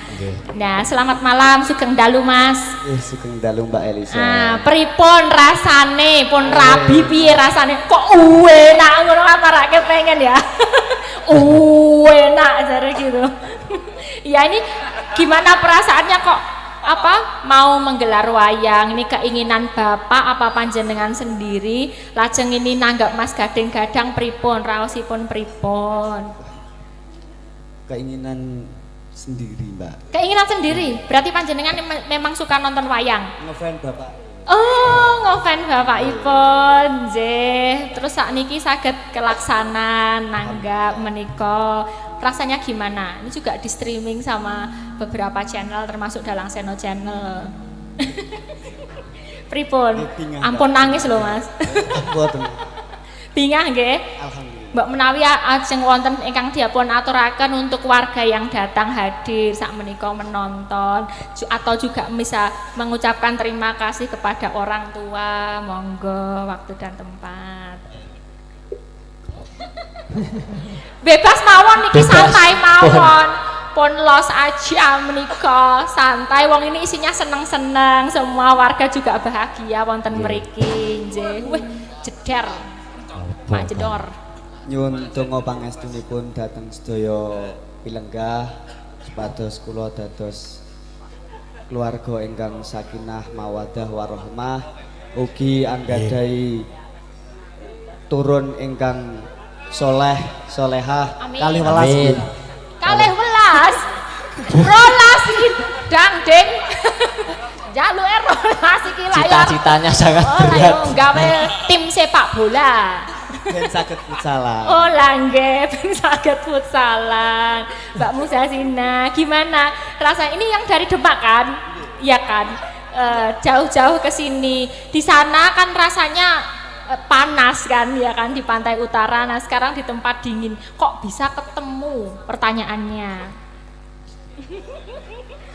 Speaker 3: Nah, selamat malam, sugeng dalu Mas.
Speaker 7: Sugeng dalu Mbak Elisa.
Speaker 3: Pripun rasane, pun rabi piye rasane? Kok enak ngono apa ra kepengen ya? Enak jare gitu. Ya ini gimana perasaannya kok mau menggelar wayang ini keinginan Bapak apa panjenengan sendiri lajeng ini nanggap Mas Gading Gadang pripun raosipun pripun?
Speaker 7: Keinginan sendiri Mbak.
Speaker 3: Keinginan sendiri berarti panjenengan memang suka nonton wayang?
Speaker 7: Ngefan Bapak.
Speaker 3: Oh ngefan Bapakipun nggih. Terus sakniki saged kelaksanan nanggap menika. Rasanya gimana? Ini juga di streaming sama beberapa channel termasuk Dalang Seno Channel. Pripun? Ampun nangis loh Mas. Bingah nggih?
Speaker 7: Alhamdulillah.
Speaker 3: Mbak menawi ajeng wonten ingkang dipun aturaken untuk warga yang datang hadir sak menika menonton atau juga bisa mengucapkan terima kasih kepada orang tua, monggo waktu dan tempat. Bebas mawon niki santai mawon. Pun los aja menika santai wong ini isinya seneng-seneng semua warga juga bahagia wonten mriki nggih. Wih jeder. Mak jedor.
Speaker 7: Nyuwun donga pangestunipun dhateng sedaya pilenggah supados kula dados keluarga ingkang sakinah mawaddah warahmah ugi anggadhahi turun ingkang soleh solehah kalih welas.
Speaker 3: Kalih welas. Rolas iki dangding. Jaluke rolas iki layar.
Speaker 2: Cita-citanya sangat berat.
Speaker 3: Gawe tim sepak bola.
Speaker 7: Ben saged futsalan.
Speaker 3: Oh langgep, sakit futsalan. Mbak Muzazina, gimana? Rasanya ini yang dari Demak kan? Iya kan? Jauh-jauh ke sini. Di sana kan rasanya panas kan, ya kan, di pantai utara. Nah sekarang di tempat dingin. Kok bisa ketemu? Pertanyaannya.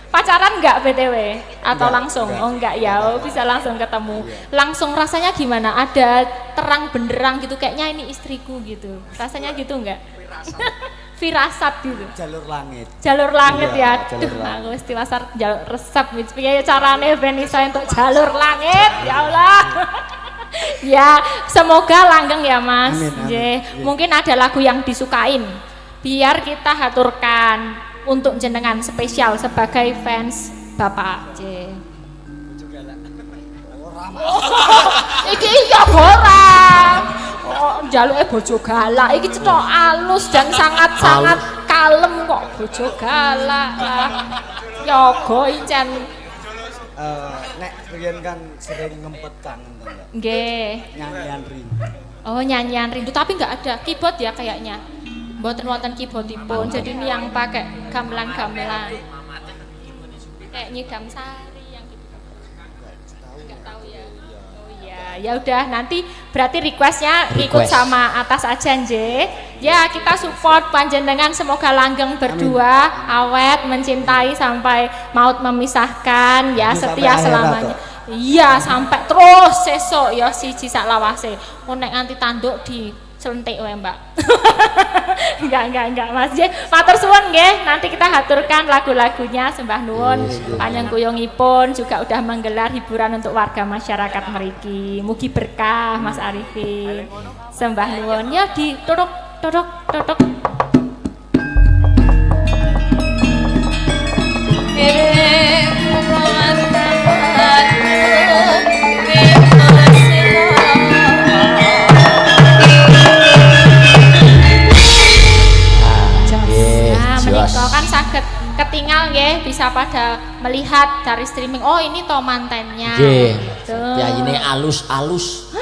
Speaker 3: Pacaran enggak BTW? Atau
Speaker 7: Enggak,
Speaker 3: langsung?
Speaker 7: enggak.
Speaker 3: Oh enggak ya, oh, bisa langsung ketemu. Langsung rasanya gimana? Ada terang benderang gitu, kayaknya ini istriku gitu. Rasanya gitu enggak? Firasat gitu.
Speaker 7: Jalur langit.
Speaker 3: Jalur langit
Speaker 7: Iya,
Speaker 3: ya.
Speaker 7: jalur
Speaker 3: Duh,
Speaker 7: langit.
Speaker 3: aku mesti pasar jalur resep gitu. Piye carane ben iso untuk jalur langit? Ya Allah. Ya, semoga langgeng ya Mas.
Speaker 7: Amin, amin.
Speaker 3: Nggih.
Speaker 7: Iya.
Speaker 3: Mungkin ada lagu yang disukain. Biar kita haturkan untuk jenengan spesial sebagai fans Bapak J. Iki iya orang. Oh, jaluke bojo galak. Iki cetok alus dan sangat-sangat kalem kok bojo galak. Yoga incen.
Speaker 7: Nek riyen kan sering ngempet kangen to, Mbak.
Speaker 3: Nggih.
Speaker 7: Nyanyian rindu.
Speaker 3: Oh, nyanyian rindu tapi nggak ada keyboard ya kayaknya. Mboten wonten keyboardipun. Jadi ini yang pakai gamelan-gamelan. Kayak Nyidam Sari yang gitu. Enggak tahu ya. Oh iya, ya udah nanti berarti requestnya ikut sama atas aja nje. Ya kita support panjenengan semoga langgeng berdua, awet mencintai sampai maut memisahkan ya
Speaker 7: Ini
Speaker 3: setia
Speaker 7: sampai akhirat,
Speaker 3: selamanya. Iya sampai terus sesok ya siji sak lawase. Nek nganti tanduk di selentik wae Mbak. enggak Mas. Matur suwun nggih. Nanti kita haturkan lagu-lagunya sembah nuwun. Panjang kuyungipun juga udah menggelar hiburan untuk warga masyarakat mriki. Mugi berkah Mas Arifin. Sembah nuwun ya di tutuk. Menika kan saged ketinggal nggih bisa pada melihat dari streaming. Oh ini to mantennya.
Speaker 2: Nggih.
Speaker 3: Tuh.
Speaker 2: Ya ini alus-alus.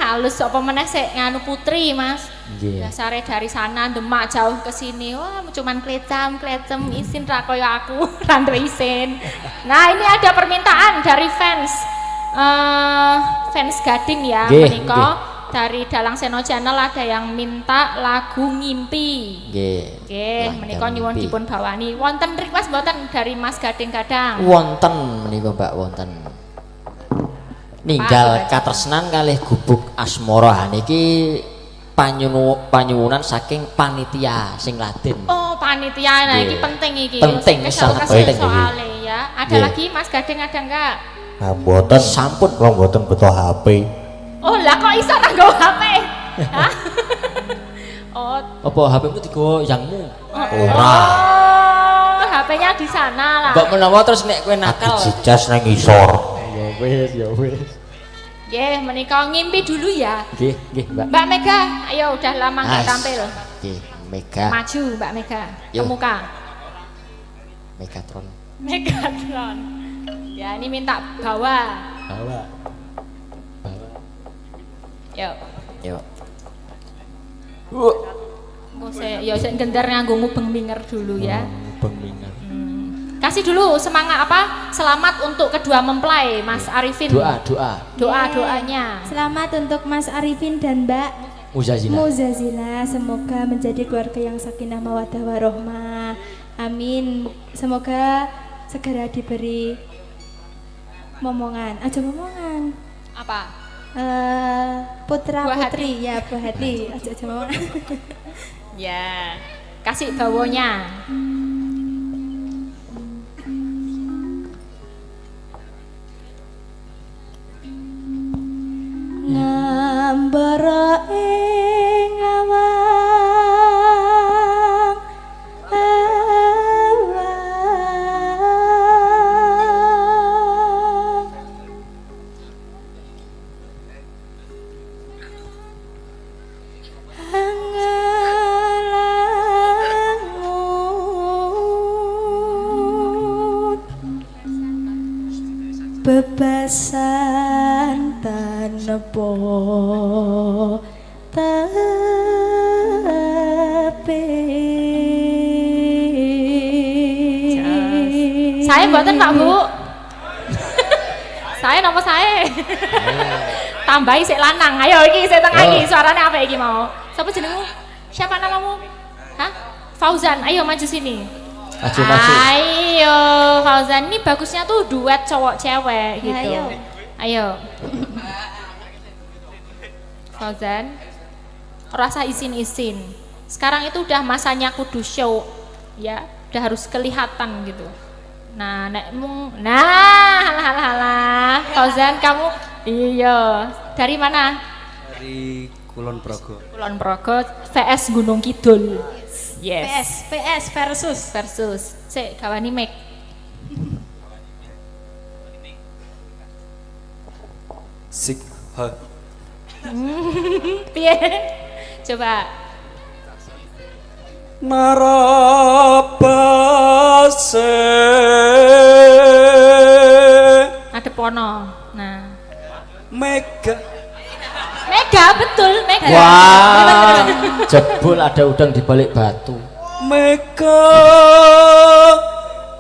Speaker 3: Halus apa meneh sik nganu putri Mas.
Speaker 2: Nggih.
Speaker 3: Dasare dari sana Demak jauh ke sini. Wah cuman klecam isin ra kaya aku randu isin. Nah ini ada permintaan dari fans Gading ya menika. Dari Dalang Seno Channel ada yang minta lagu Ngimpi. Nggih, menika nyuwun dipun bawani. Wonten request mboten dari Mas Gading Gadang?
Speaker 2: Wonten menika Mbak wonten. Ninggal katresnan kalih gubuk asmara niki panyuwunan saking panitia sing Laden.
Speaker 3: Oh, panitia. Nah,
Speaker 2: Nggih.
Speaker 3: iki penting iki.
Speaker 2: Penting, sangat penting
Speaker 3: soalnya ya. Ada
Speaker 2: Nggih.
Speaker 3: lagi Mas Gading ada enggak?
Speaker 1: Nah, mboten
Speaker 2: Sampun.
Speaker 1: kula mboten beto HP.
Speaker 3: Oh, lah kok iso ra nggawa HP? Hah? Oh,
Speaker 2: Apa HP-mu digawa yangmu?
Speaker 1: Ora.
Speaker 3: oh, HP-nya di sana lah.
Speaker 2: Mbak menawa terus nek kowe nakal.
Speaker 1: Aku jijas nang isor.
Speaker 2: Ya wis.
Speaker 3: Nggih, menika ngimpi dulu ya.
Speaker 2: Nggih, Mbak.
Speaker 3: Mbak Mega, ayo udah lama nggak
Speaker 2: As.
Speaker 3: tampil.
Speaker 2: Nggih, Mega.
Speaker 3: Maju Mbak Mega, ke
Speaker 2: Yo.
Speaker 3: muka.
Speaker 2: Megatron.
Speaker 3: Megatron. Ya, ini minta bawa.
Speaker 2: Bawa.
Speaker 3: Yuk.
Speaker 2: Yo.
Speaker 3: Ya sik gendar nganggo mubeng minger dulu ya.
Speaker 2: Bengingan.
Speaker 3: Kasih dulu semangat apa? Selamat untuk kedua mempelai Mas Arifin. Doa-doanya.
Speaker 5: Selamat untuk Mas Arifin dan Mbak
Speaker 2: Muzazina.
Speaker 5: Muzazina. Semoga menjadi keluarga yang sakinah mawaddah warohmah. Amin. Semoga segera diberi momongan. Aja momongan.
Speaker 3: Apa?
Speaker 5: Putra
Speaker 3: Buah
Speaker 5: putri ya buah hati. Aja momongan.
Speaker 3: Ya. Kasih bawonya.
Speaker 5: Ngambara ing awang angalangut bebasan tanpa
Speaker 3: Saya mboten Pak Bu. Saya napa saya? Tambahi sik lanang. Ayo iki sik tengah iki suarane apa iki mau? Siapa jenengmu? Siapa namamu? Hah? Fauzan. Ayo maju sini.
Speaker 2: Maju.
Speaker 3: Ayo Fauzan, ini bagusnya tuh duet cowok cewek gitu. Ayo. Fauzan, rasa izin-izin. Sekarang itu udah masanya kudu show, ya, udah harus kelihatan gitu. Nah, halah. Fauzan kamu, iya, dari mana?
Speaker 7: Dari Kulon Progo.
Speaker 3: Kulon Progo VS Gunung Kidul. Yes.
Speaker 5: PS
Speaker 3: Versus. Sik gawani mic.
Speaker 6: Sik ha.
Speaker 3: Piye? Coba.
Speaker 6: Narabase
Speaker 3: Ngadep ono. Nah.
Speaker 6: Mega
Speaker 3: Betul, Mega.
Speaker 2: Wah, jebul ada udang di balik batu.
Speaker 6: Mega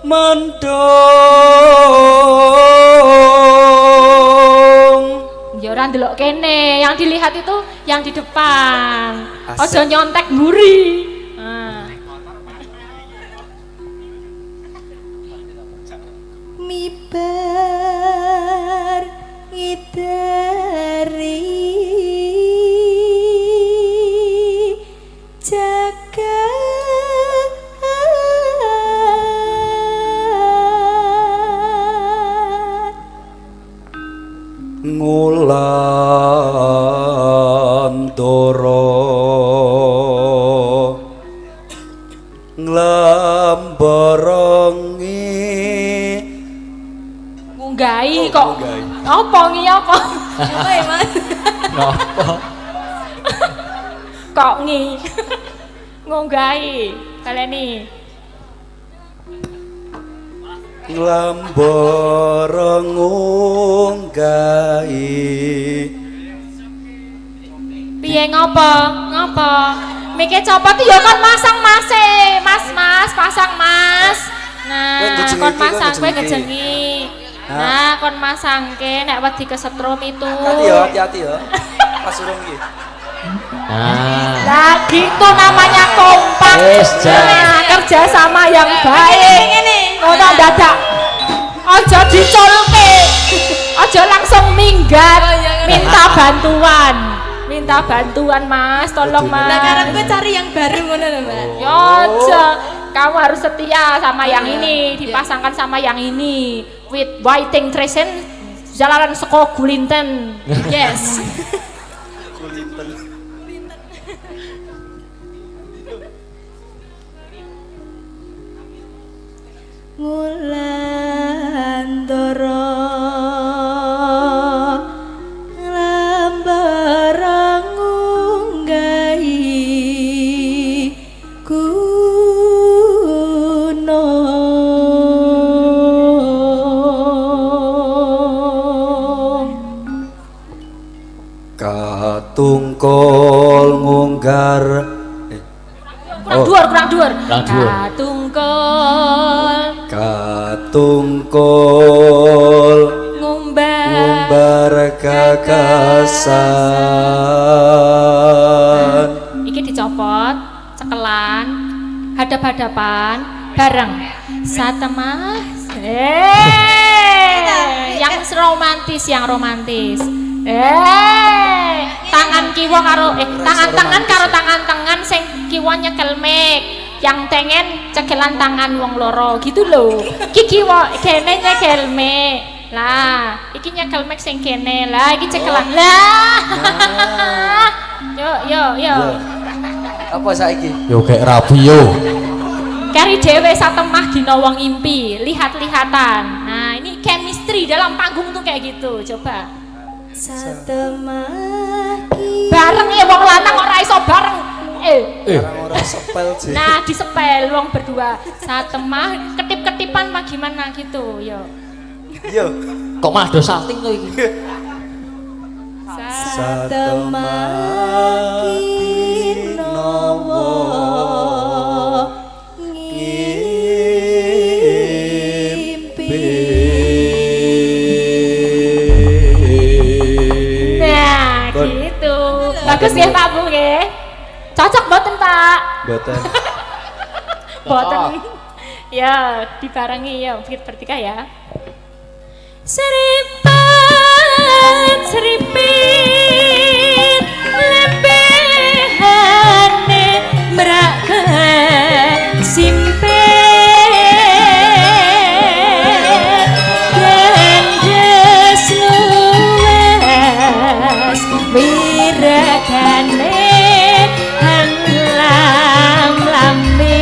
Speaker 6: mendong.
Speaker 3: Ya ora ndelok kene, yang dilihat itu yang di depan.
Speaker 6: Asik.
Speaker 3: Ojo nyontek mburi. Nah.
Speaker 5: Mibar ngidari jagat
Speaker 6: Ngulandoro nglambarengi
Speaker 3: Ngunggahi kok. Apa ngi apa?
Speaker 5: apa ya mas?
Speaker 2: Ngopo?
Speaker 3: Kok ngi. Ngunggahi. Kaleni.
Speaker 6: nglambareng ngunggahi
Speaker 3: Piye ngopo? Mike copot ya kon masang Mas. Mas, pasang Mas. Nah, kon masang kowe ngejengi. Nah, kon masangke nek wedi kesetrum itu.
Speaker 6: hati-hati ya pas urung iki
Speaker 3: Nah, gitu namanya kompak. Nah, kerja sama yang baik. Ngono dadak. Ojo diculke. Ojo langsung minggat. Minta bantuan Mas, tolong Mas.
Speaker 5: Nah karena gue cari yang baru ngono lho mbak.
Speaker 3: Ya aja, kamu harus setia sama yang ini, dipasangkan sama yang ini. With Whiting Tresen, jalanan seko Gulinten. Yes.
Speaker 5: Ngulandoro lambarang ngunggahi gunung
Speaker 6: katungkol ngunggar
Speaker 3: Kurang dhuwur.
Speaker 6: katungkol ngumbar gagasan
Speaker 3: Iki dicopot, cekelan, hadap-hadapan, bareng. Satemah. Yang romantis. Tangan kiwa karo tangan karo tangan sing kiwa nyekel mic, yang tengen cekelan tangan wong loro gitu loh. Iki kiwa kene nyekel mic. Lah, iki nyekel mic sing kene. Lah, iki cekelan. Lah. Yo.
Speaker 7: Apa saiki?
Speaker 1: Yo kayak rabi yo.
Speaker 3: Kari dewe satemah dina wong impi, lihat-lihatan. Nah, ini chemistry dalam panggung tuh kayak gitu. Coba.
Speaker 5: satemah
Speaker 3: Bareng ya wong lanang ora iso bareng.
Speaker 7: Orang sepel sih.
Speaker 3: Nah, disepel wong berdua. Satemah ketip-ketipan mah gimana gitu, yo.
Speaker 7: Yo.
Speaker 2: Kok malah do salting to iki?
Speaker 5: satemah kinowo
Speaker 3: Pak?
Speaker 6: Mboten.
Speaker 3: Boten. Ya, dibarengi ya, bertiga ya. Seripat, seripit, lembehane merak simpen. Gendes luwes, wirakane lam-lame.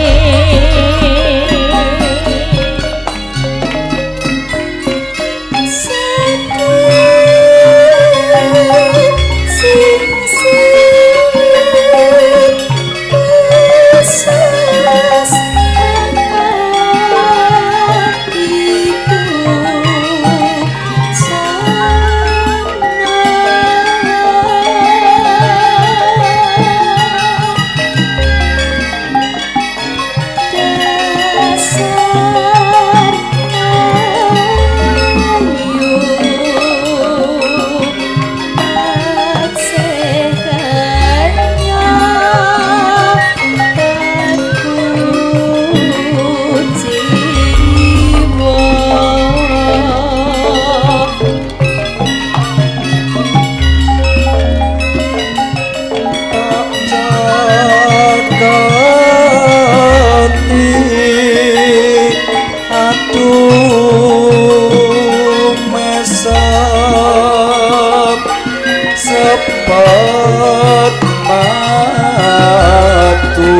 Speaker 6: Sepet matu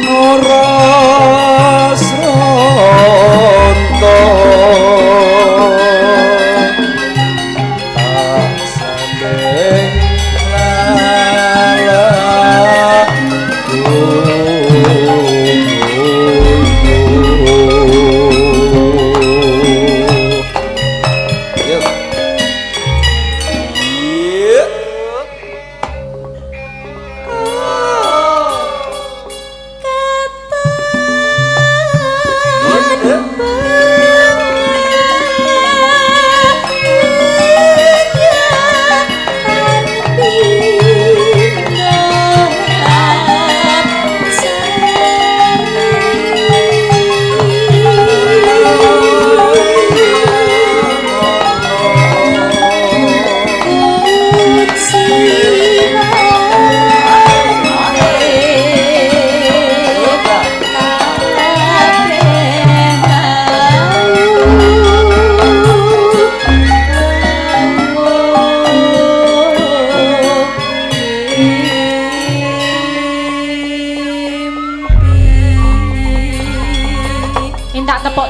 Speaker 6: ngoras rontok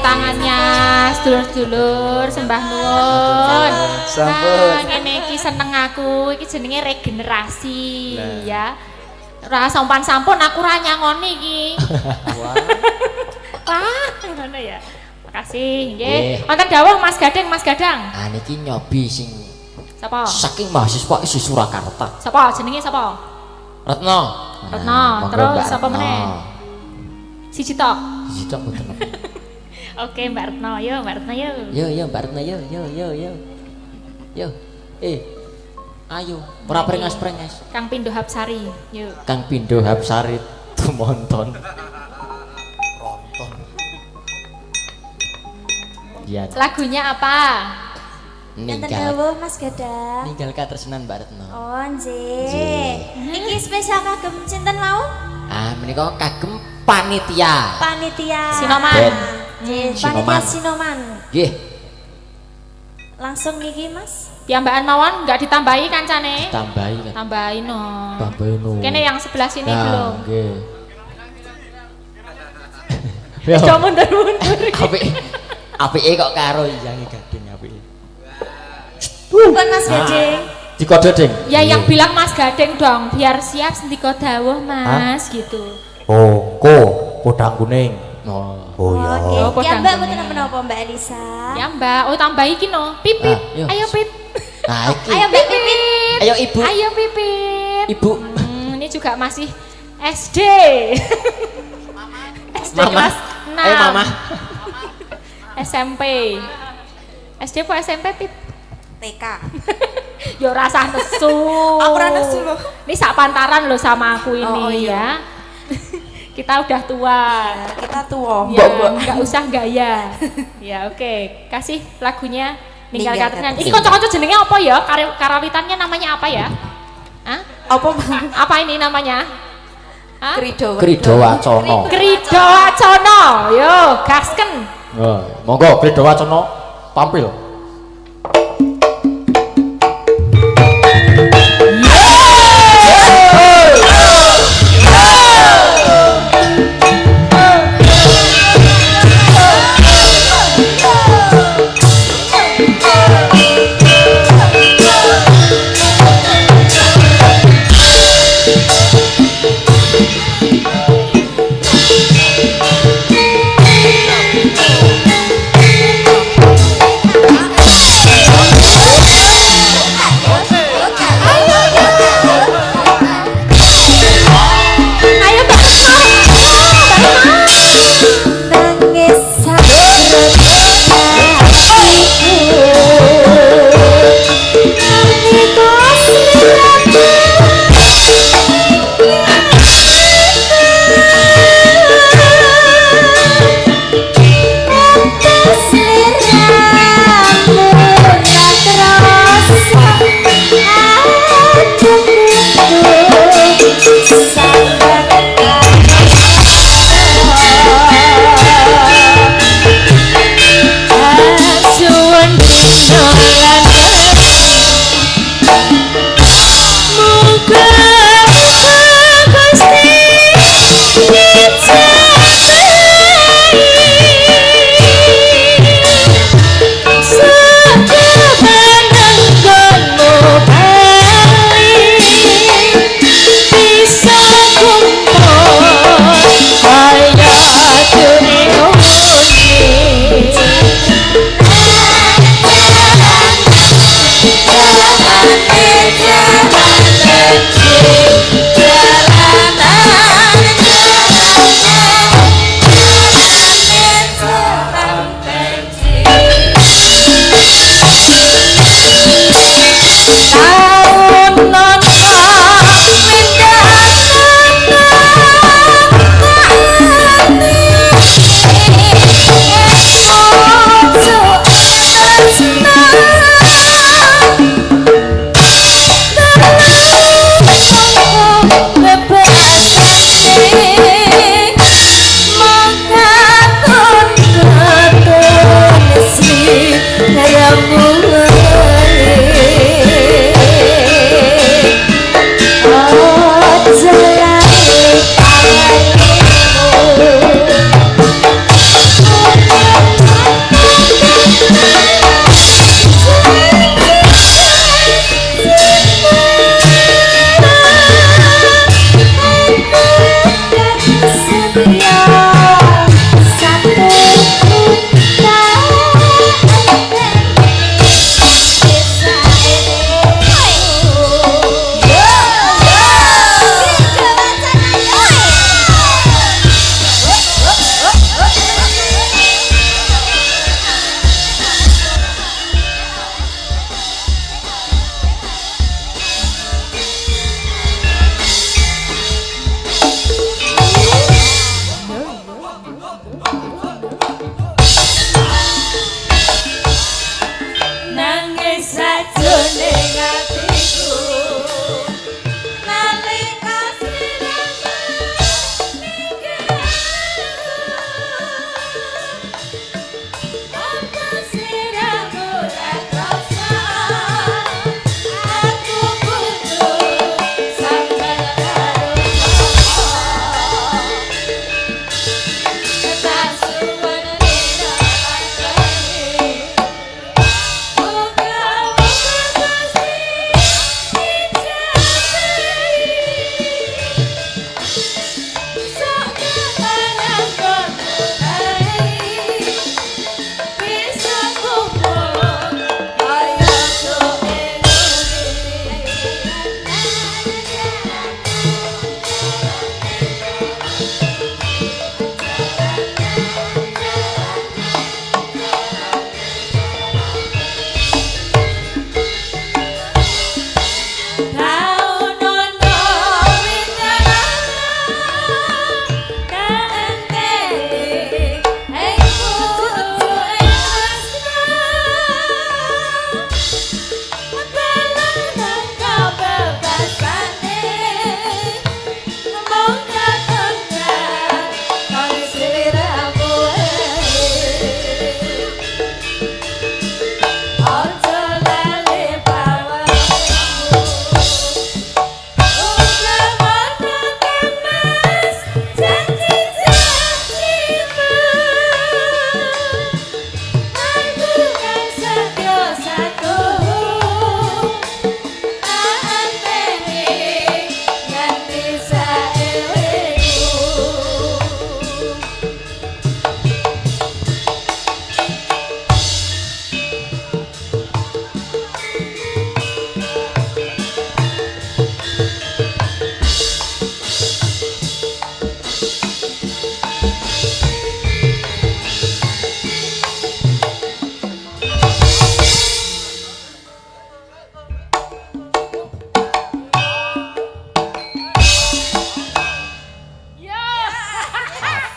Speaker 6: tak sandeng
Speaker 3: sedulur-sedulur sembah nuwun.
Speaker 6: Sampun.
Speaker 3: Ngene iki seneng aku, iki jenenge regenerasi ya. Ora sampun aku ra nyangoni iki. Wah, ngono ya. Makasih nggih. Wonten dawuh Mas Gadeng, Mas Gadang.
Speaker 2: Ah niki nyobi sing
Speaker 3: Sapa?
Speaker 2: saking mahasiswa isi Surakarta.
Speaker 3: Sapa jenenge sapa?
Speaker 2: Retno.
Speaker 3: Retno, terus sapa meneh? Siji tok.
Speaker 2: Siji tok boten.
Speaker 3: Oke Mbak Retno, yo Mbak Retno yo.
Speaker 2: Yo Mbak Retno yo. Yo. Ayo, ora prengas-prengas.
Speaker 3: Kang Pindo Hapsari, yo.
Speaker 2: Kang Pindo Hapsari tumonton. Iya.
Speaker 3: Lagunya apa?
Speaker 4: Enten
Speaker 2: Ninggal.
Speaker 4: dawuh Mas Gadang.
Speaker 2: Ninggal katresnan Mbak Retno.
Speaker 4: Oh, nggih. Iki spesial kagem sinten mau?
Speaker 2: Ah, menika kagem panitia.
Speaker 4: Panitia.
Speaker 3: Sinoman.
Speaker 2: Ben.
Speaker 4: Nggih,
Speaker 2: Sinoman.
Speaker 4: panitia Sinoman.
Speaker 2: Nggih.
Speaker 4: Langsung niki Mas.
Speaker 3: Piyambakan mawon enggak ditambahi kancane?
Speaker 2: Tambahi kan.
Speaker 3: Tambahin no.
Speaker 2: Tambahi no.
Speaker 3: Kene yang sebelah sini
Speaker 2: Nah,
Speaker 3: belum.
Speaker 2: Nggih.
Speaker 3: Coba mundur-mundur.
Speaker 2: Apike kok karo Yangi Gading apike.
Speaker 4: Bukan Mas Gading.
Speaker 2: Dikode ding.
Speaker 3: Ya yang bilang Mas Gading dong, biar siap sendiko dawuh Mas gitu.
Speaker 1: Oh, podang kuning. Oh ya.
Speaker 4: Oke.
Speaker 3: Oh,
Speaker 4: Ya
Speaker 3: podang
Speaker 4: Mbak
Speaker 3: kuning.
Speaker 4: mboten menapa Mbak Elisa.
Speaker 3: Ya Mbak, oh tambah iki no. Pipit.
Speaker 2: Ah, yo.
Speaker 3: Ayo Pip.
Speaker 2: Nah, iki.
Speaker 4: Ayo Mbak Pipit.
Speaker 2: Ayo Ibu.
Speaker 3: Ayo Pipit.
Speaker 2: Ibu.
Speaker 3: Ini juga masih SD. SD
Speaker 2: Mama.
Speaker 3: kelas 6.
Speaker 2: Ayo Mama.
Speaker 3: SMP. SD apa SMP, Pip?
Speaker 8: TK.
Speaker 3: Ya rasa nesu.
Speaker 8: Aku ora nesu loh.
Speaker 3: Ini sak pantaran loh sama aku ini
Speaker 8: Oh, iya.
Speaker 3: ya. Kita udah tua.
Speaker 8: Ya, kita tua.
Speaker 3: Ya, nggak usah gaya. Ya oke, kasih lagunya Ninggal Katrinan. Ini kocok-kocok jenenge apa ya? Karawitannya namanya apa ya? Hah? Apa ini namanya? Hah?
Speaker 2: Krido Wacana.
Speaker 3: Krido Wacana. Yo, gasken.
Speaker 2: Monggo Krido Wacana tampil.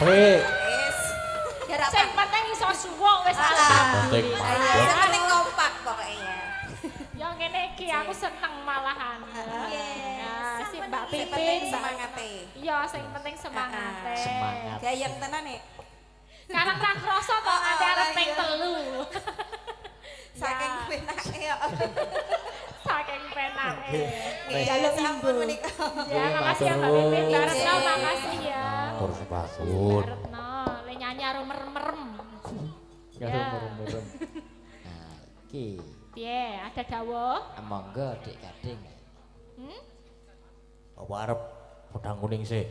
Speaker 1: Hei.
Speaker 8: Wis.
Speaker 3: Sing penting iso suwuk wis
Speaker 1: Penting.
Speaker 8: Sing penting kompak pokoknya.
Speaker 3: Ya ngene iki aku seneng malahan. Ya, si Mbak
Speaker 8: Sing
Speaker 3: Pipin
Speaker 8: penting semangate.
Speaker 3: Iya, sing penting semangate.
Speaker 2: Semangat.
Speaker 8: Gayeng tenan nek.
Speaker 3: Karena ra krasa to ate arep ping 3.
Speaker 8: Saking penake yo.
Speaker 3: Saking penake.
Speaker 8: Nggih, sampun menika.
Speaker 3: Ya, makasih ya Mbak Pipin. Baretno makasih ya.
Speaker 1: Terus bangun.
Speaker 3: Baretno, le nyanyi karo merem-merem.
Speaker 2: Ya merem-merem. Nah, iki
Speaker 3: Piye, ada dawuh?
Speaker 2: monggo Dik Gading.
Speaker 1: Apa arep pedang kuning sih?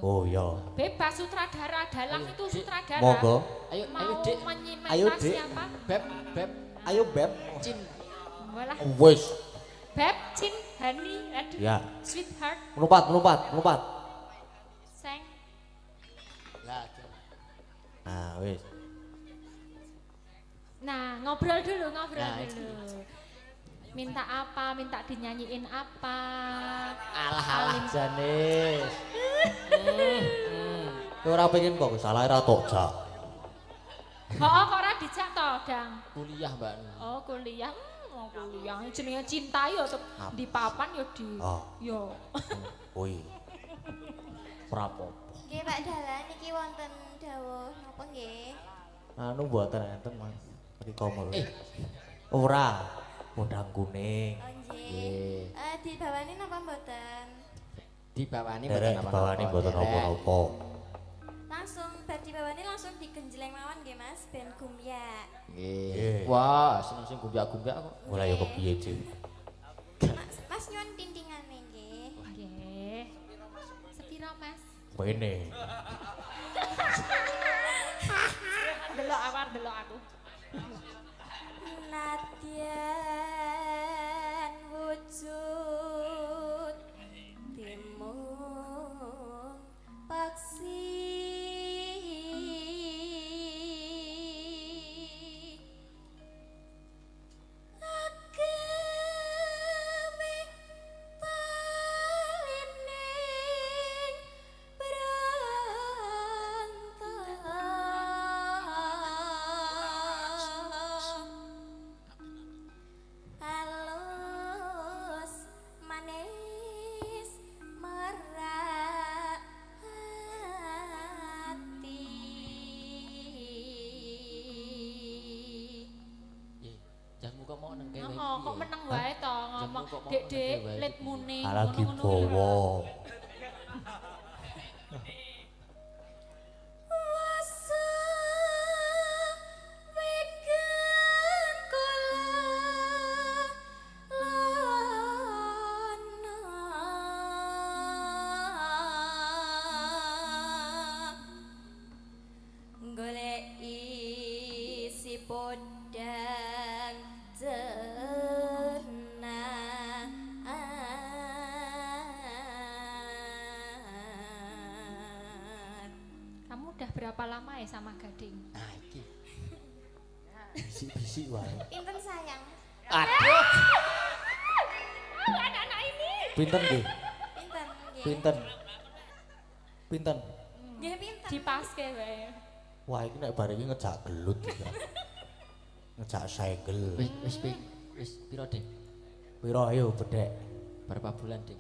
Speaker 1: Oh iya.
Speaker 3: Bebas sutradara, dalang itu sutradara.
Speaker 1: Monggo.
Speaker 2: Ayo
Speaker 3: Mau
Speaker 2: Dik.
Speaker 3: menyimentasi
Speaker 1: Ayo, Dik.
Speaker 3: apa?
Speaker 2: Beb, Beb.
Speaker 1: Ayo Beb.
Speaker 2: Cin.
Speaker 3: Walah,
Speaker 1: Wes.
Speaker 3: Beb, Cin, Hani, aduh,
Speaker 1: Ya.
Speaker 3: sweetheart,
Speaker 1: Melompat.
Speaker 3: Seng.
Speaker 2: Lah.
Speaker 1: Nah, wes.
Speaker 3: Nah, ngobrol dulu.
Speaker 2: Nah,
Speaker 3: Minta apa, minta dinyanyiin apa.
Speaker 2: Alah Janis.
Speaker 1: Kowe ora pengen kok salah ra tok jak.
Speaker 3: Oh, kok ora dijak to, Dang?
Speaker 2: Kuliah, Mbak.
Speaker 3: Oh, kuliah. Mau kuliah. Jenenge cinta ya tetep di papan ya di.
Speaker 1: Oh.
Speaker 3: Yo.
Speaker 1: Woi. Ora apa-apa.
Speaker 4: Nggih Pak Dalan iki wonten dawuh napa nggih?
Speaker 1: Anu mboten enten, Mas. Mriko mul. Ora. Pedang kuning.
Speaker 4: Oh nggih. Dibawani napa mboten?
Speaker 2: Dibawani
Speaker 1: Derek dibawani mboten apa-apa.
Speaker 4: Langsung bar dibawani langsung digenjleng mawon nggih Mas ben gumyak.
Speaker 2: Nggih. Wah, seneng gumbyak-gumbyak kok.
Speaker 1: Ora ya kepiye, Cik?
Speaker 4: Mas nyuwun tintingane nggih.
Speaker 3: Nggih. Sepiro, Mas?
Speaker 1: Bene.
Speaker 3: Delok aku.
Speaker 4: Nadyan wujud timun paksi agawe palining halus manis merah hati.
Speaker 2: Jamu kok mau nang kene.
Speaker 3: Oh, kok meneng wae to ngomong. Dek, let mune.
Speaker 1: Lagi
Speaker 3: ngono-ngono lho.
Speaker 1: bawa.
Speaker 4: Wasa wegan kula lana golek isi podang tenang.
Speaker 3: Kamu udah berapa lama ya sama Gading?
Speaker 2: Nah, iki.
Speaker 1: Bisik-bisik wae.
Speaker 4: Pinten sayang?
Speaker 2: Aduh.
Speaker 3: Anak-anak ini.
Speaker 1: Pinten nggih?
Speaker 4: Pinten nggih?
Speaker 1: Pinten? Pinten?
Speaker 4: Nggih pinten?
Speaker 3: Dipaske wae.
Speaker 1: Wah, iki nek bar iki ngejak gelut iki. Ngejak segel.
Speaker 2: Wis piro, Dik?
Speaker 1: Piro ayo bedek?
Speaker 2: Berapa bulan, Dik?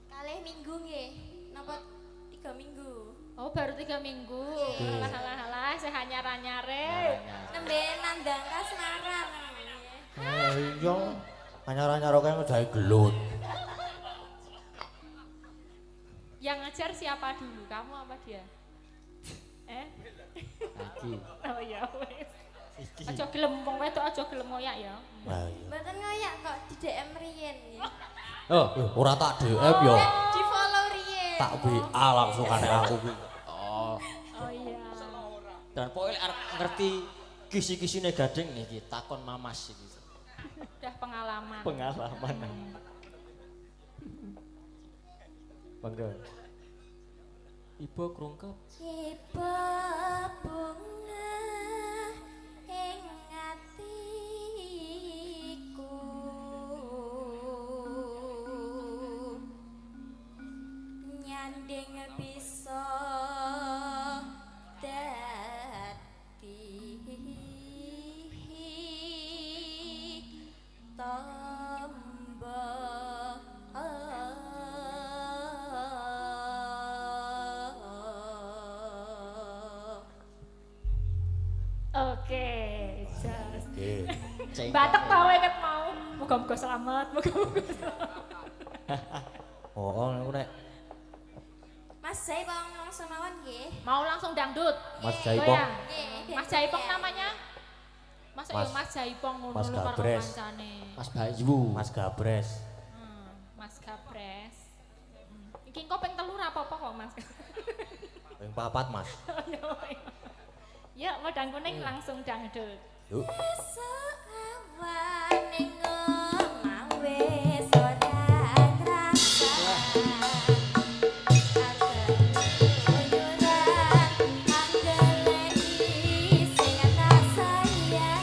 Speaker 4: Kalih minggu nggih. Napa 3 minggu?
Speaker 3: Oh, baru 3 minggu. Halah, saya nyare.
Speaker 4: Nembe nandang kasmaran.
Speaker 1: Oh iya. Anyar-anyar kok ngejak gelut.
Speaker 3: Yang ngajar siapa dulu? Kamu apa dia?
Speaker 2: Lagi.
Speaker 3: Oh ya wes. Aja gelem wong wedok aja gelem ngoyak ya.
Speaker 1: Wah iya.
Speaker 4: Mboten ngoyak kok di DM riyen nggih.
Speaker 2: Oh,
Speaker 1: Ora tak DM yo.
Speaker 4: Di follow riyen.
Speaker 1: Tak WA langsung kane aku kuwi.
Speaker 3: Oh iya.
Speaker 2: dan pokoknya arep ngerti kisi-kisine Gading niki takon Mamas iki.
Speaker 3: Udah pengalaman.
Speaker 2: Pengalaman. Bangga. Ibu krungkep.
Speaker 4: Tiba bunga ing atiku nyanding bisa tombo
Speaker 3: Oke, jas.
Speaker 1: Oke.
Speaker 3: Batek tau ket mau. Muga-muga selamat, muga-muga selamat.
Speaker 1: Oh, aku nek
Speaker 4: Mas Jaipong langsung mawon nggih.
Speaker 3: Mau langsung dangdut.
Speaker 1: Mas Jaipong.
Speaker 3: Goyang.
Speaker 4: Nggih.
Speaker 3: Mas Jaipong namanya? Masa ya
Speaker 1: Mas-
Speaker 3: Mas Jaipong ngono
Speaker 1: Mas
Speaker 3: lho karo
Speaker 1: Gabres.
Speaker 3: kancane.
Speaker 2: Mas Bayu.
Speaker 1: Mas Gabres.
Speaker 3: Mas Gabres. Iki engko ping 3 ra apa-apa kok, Mas.
Speaker 1: Ping 4, Mas.
Speaker 3: Ya, wedang kuning langsung dangdut.
Speaker 1: Yuk.
Speaker 4: Esuk awan ning omah wis ora krasa. Agak anggeleki sing tak sayang.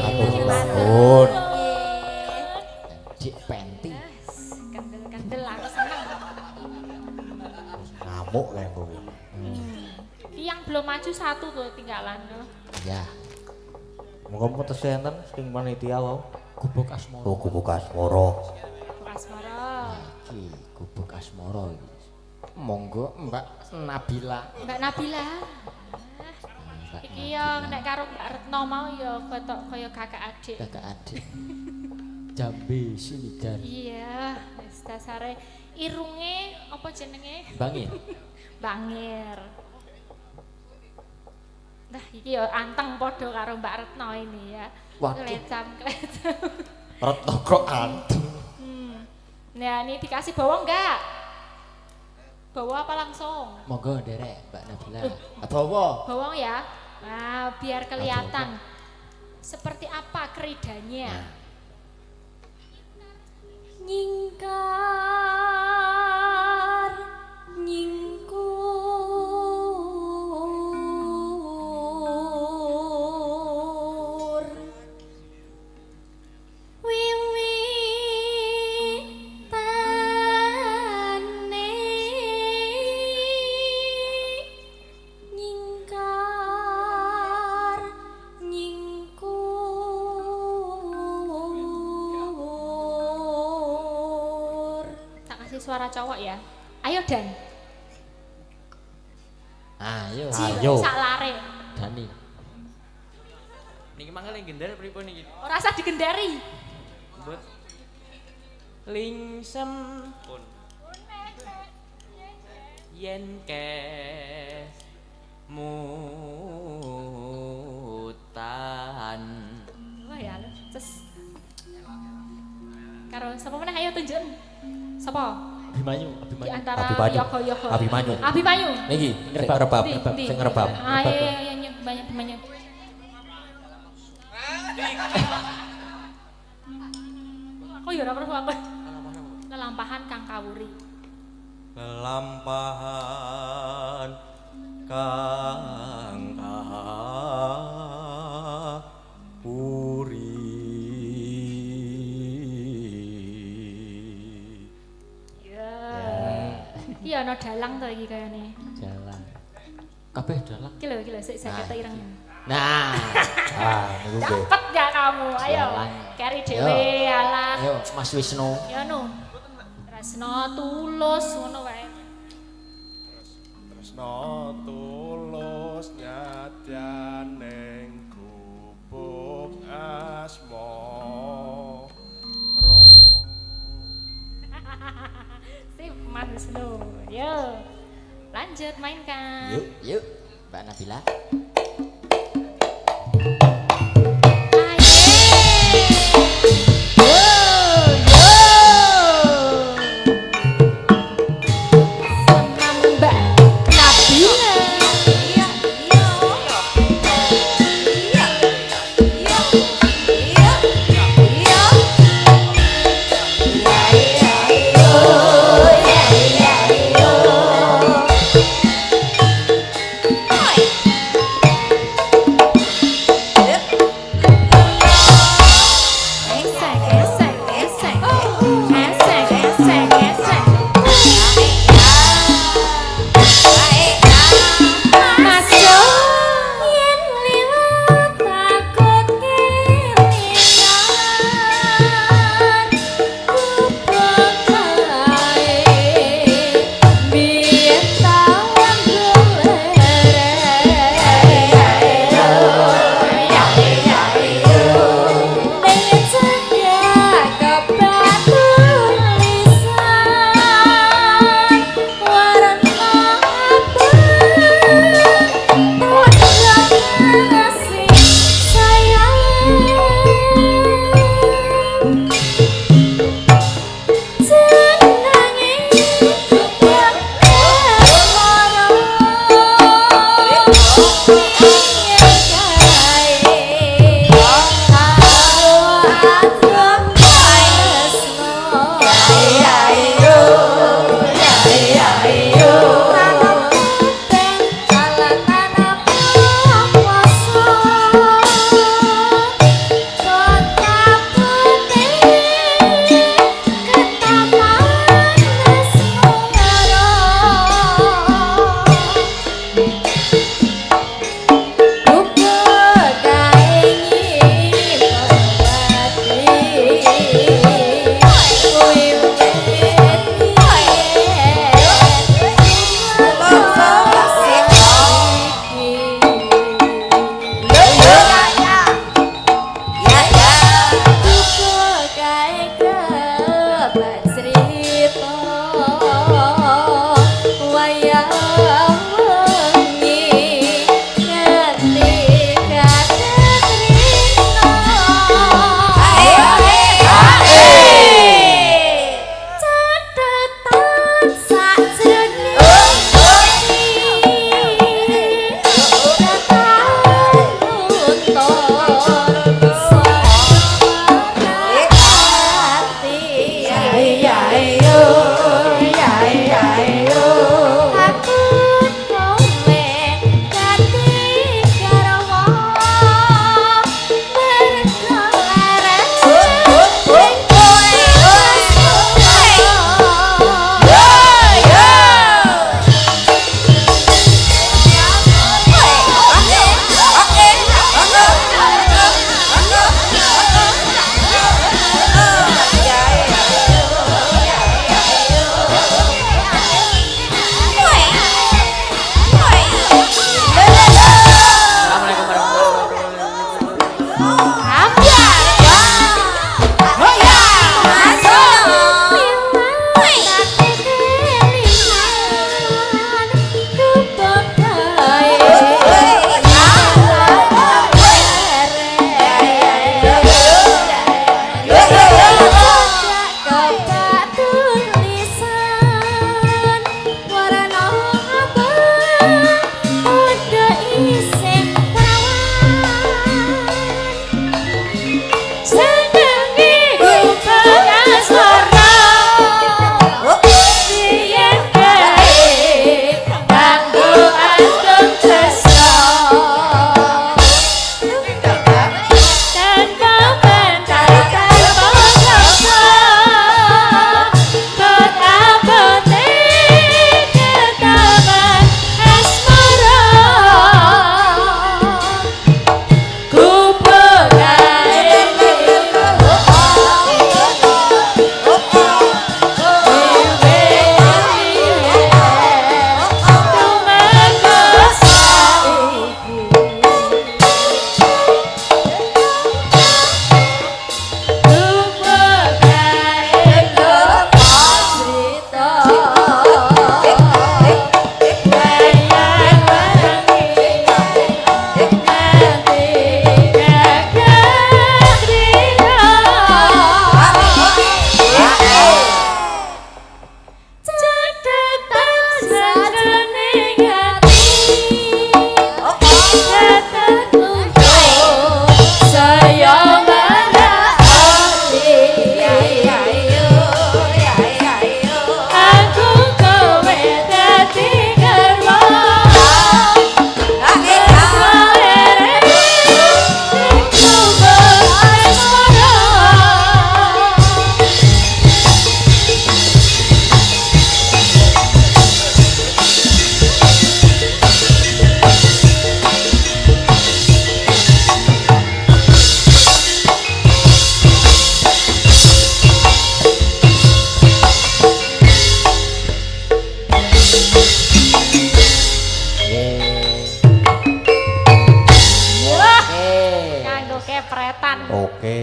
Speaker 1: Atur nuwun.
Speaker 2: Dik Penti.
Speaker 3: Kendel-kendel aku seneng.
Speaker 1: Ngamuk kayak kowe.
Speaker 3: Iki yang belum maju satu tuh tinggalan tuh.
Speaker 2: Ya,
Speaker 1: Muga-muga tesih enten sing panitia wae.
Speaker 2: Gubuk Asmara.
Speaker 1: Oh, Gubuk Asmara.
Speaker 3: Asmara.
Speaker 2: Iki Gubuk Asmara iki. Monggo Mbak Nabila.
Speaker 3: Mbak Nabila. Iki ya nek karo Mbak Retno mau ya ketok kaya kakak adik.
Speaker 2: Kakak adik. Jambe Sinigar.
Speaker 3: Iya, wis dasare irunge apa jenenge?
Speaker 2: Bangir.
Speaker 3: Bangir. Nah, iki ya anteng padha karo Mbak Retno ini ya.
Speaker 2: Waduh.
Speaker 3: Klecam.
Speaker 2: Retno kok anteng.
Speaker 3: Nah, ini dikasih bawang enggak? Bawa apa langsung?
Speaker 2: Monggo nderek Mbak Nabila.
Speaker 6: Bawa.
Speaker 3: Bawang ya. Nah, biar kelihatan seperti apa keridanya.
Speaker 4: Nyingkar nyingkur wiwitane nyingkar nyingkur.
Speaker 3: Tak kasih suara cowok ya. Ayo Dan.
Speaker 2: Ayo.
Speaker 1: Ayo.
Speaker 3: Sak lare.
Speaker 2: Dani.
Speaker 9: Niki mangkel legendar pripun niki?
Speaker 3: Ora usah digendari.
Speaker 9: Mbut. Lingsem pun. Yen kes mutan.
Speaker 3: Wah ya, ces. Karo sapa meneh ayo tunjukkan. Sapa?
Speaker 2: Abimanyu,
Speaker 3: Di antara
Speaker 1: Abimanyu.
Speaker 3: Yoko-Yoko.
Speaker 1: Abimanyu.
Speaker 3: Abimanyu.
Speaker 2: Niki
Speaker 1: Ngerebab,
Speaker 3: Di, di.
Speaker 1: sing ngerebab.
Speaker 3: Ayo, ayo, banyak Abimanyu. Aku ya ora perlu apa. Lelampahan Kang Kawuri.
Speaker 6: Lelampahan Kang Kahuri.
Speaker 3: Ya. Iya ana dalang to iki kayane.
Speaker 2: jalan. Kabeh dalang.
Speaker 3: Iki lho, sik saya kata ireng.
Speaker 2: Nah,
Speaker 1: Ah, niku nggih.
Speaker 3: Dapat ya kamu. Ayo.
Speaker 2: Jalan.
Speaker 3: Carry dhewe alah.
Speaker 2: ayo Mas Wisnu.
Speaker 3: Ya nu. Tresno tulus ngono wae.
Speaker 6: Tresno tulus nyadyan ning gubuk asmara.
Speaker 3: Sip, Mas Wisnu. Yo. Lanjut mainkan.
Speaker 2: Yuk, yuk. Mbak Nabila.
Speaker 3: coretan.
Speaker 1: Oke.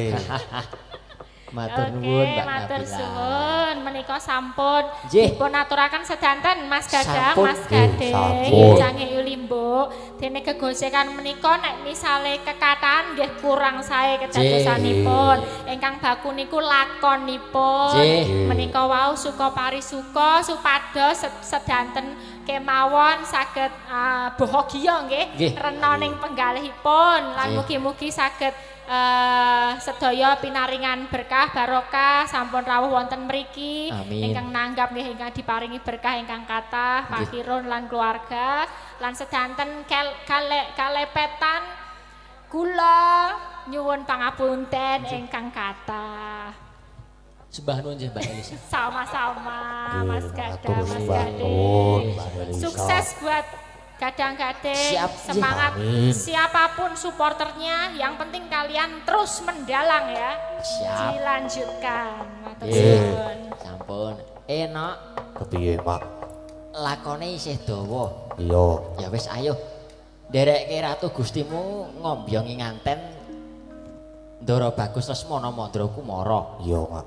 Speaker 2: Matur nuwun Mbak
Speaker 3: matur
Speaker 2: Nabila.
Speaker 3: suwun. Menika sampun
Speaker 2: Nggih.
Speaker 3: dipun aturaken sedanten Mas Gadang,
Speaker 2: Sampun.
Speaker 3: Mas Gade,
Speaker 1: Sampun.
Speaker 3: Cange Ulimbo. Dene kegosekan menika nek misale kekathah nggih kurang sae kedadosanipun. Ingkang baku niku lakonipun.
Speaker 2: Nggih.
Speaker 3: Menika wau suka parisuka supados sedanten kemawon saged bahagia nggih
Speaker 2: Nggih.
Speaker 3: rena ning penggalihipun lan
Speaker 2: Nggih.
Speaker 3: mugi-mugi saged sedaya pinaringan berkah barokah sampun rawuh wonten mriki
Speaker 2: Amin.
Speaker 3: ingkang nanggap nggih ingkang diparingi berkah ingkang kathah Pak Kirun lan keluarga lan sedanten kalepetan kula nyuwun pangapunten ingkang kathah.
Speaker 2: Sembah nuwun nggih Mbak Elisa.
Speaker 3: Sama-sama Mas Gadang, Mas
Speaker 1: Matur
Speaker 3: Gade.
Speaker 1: nuwun, Mbak Elisa.
Speaker 3: Sukses buat Gadang Gade.
Speaker 2: Siap,
Speaker 3: Semangat
Speaker 1: amin.
Speaker 3: siapapun supporternya, yang penting kalian terus mendalang ya.
Speaker 2: Siap.
Speaker 3: Dilanjutkan. Matur
Speaker 1: Nggih.
Speaker 3: suwun.
Speaker 2: Sampun. Enak.
Speaker 1: Kepiye, Mak?
Speaker 2: Lakone isih dawa.
Speaker 1: Iya.
Speaker 2: Ya wis ayo. Nderekke ratu Gustimu ngombyongi nganten Ndara Bagus Lesmana Mandra Kumara.
Speaker 1: Iya, Mak.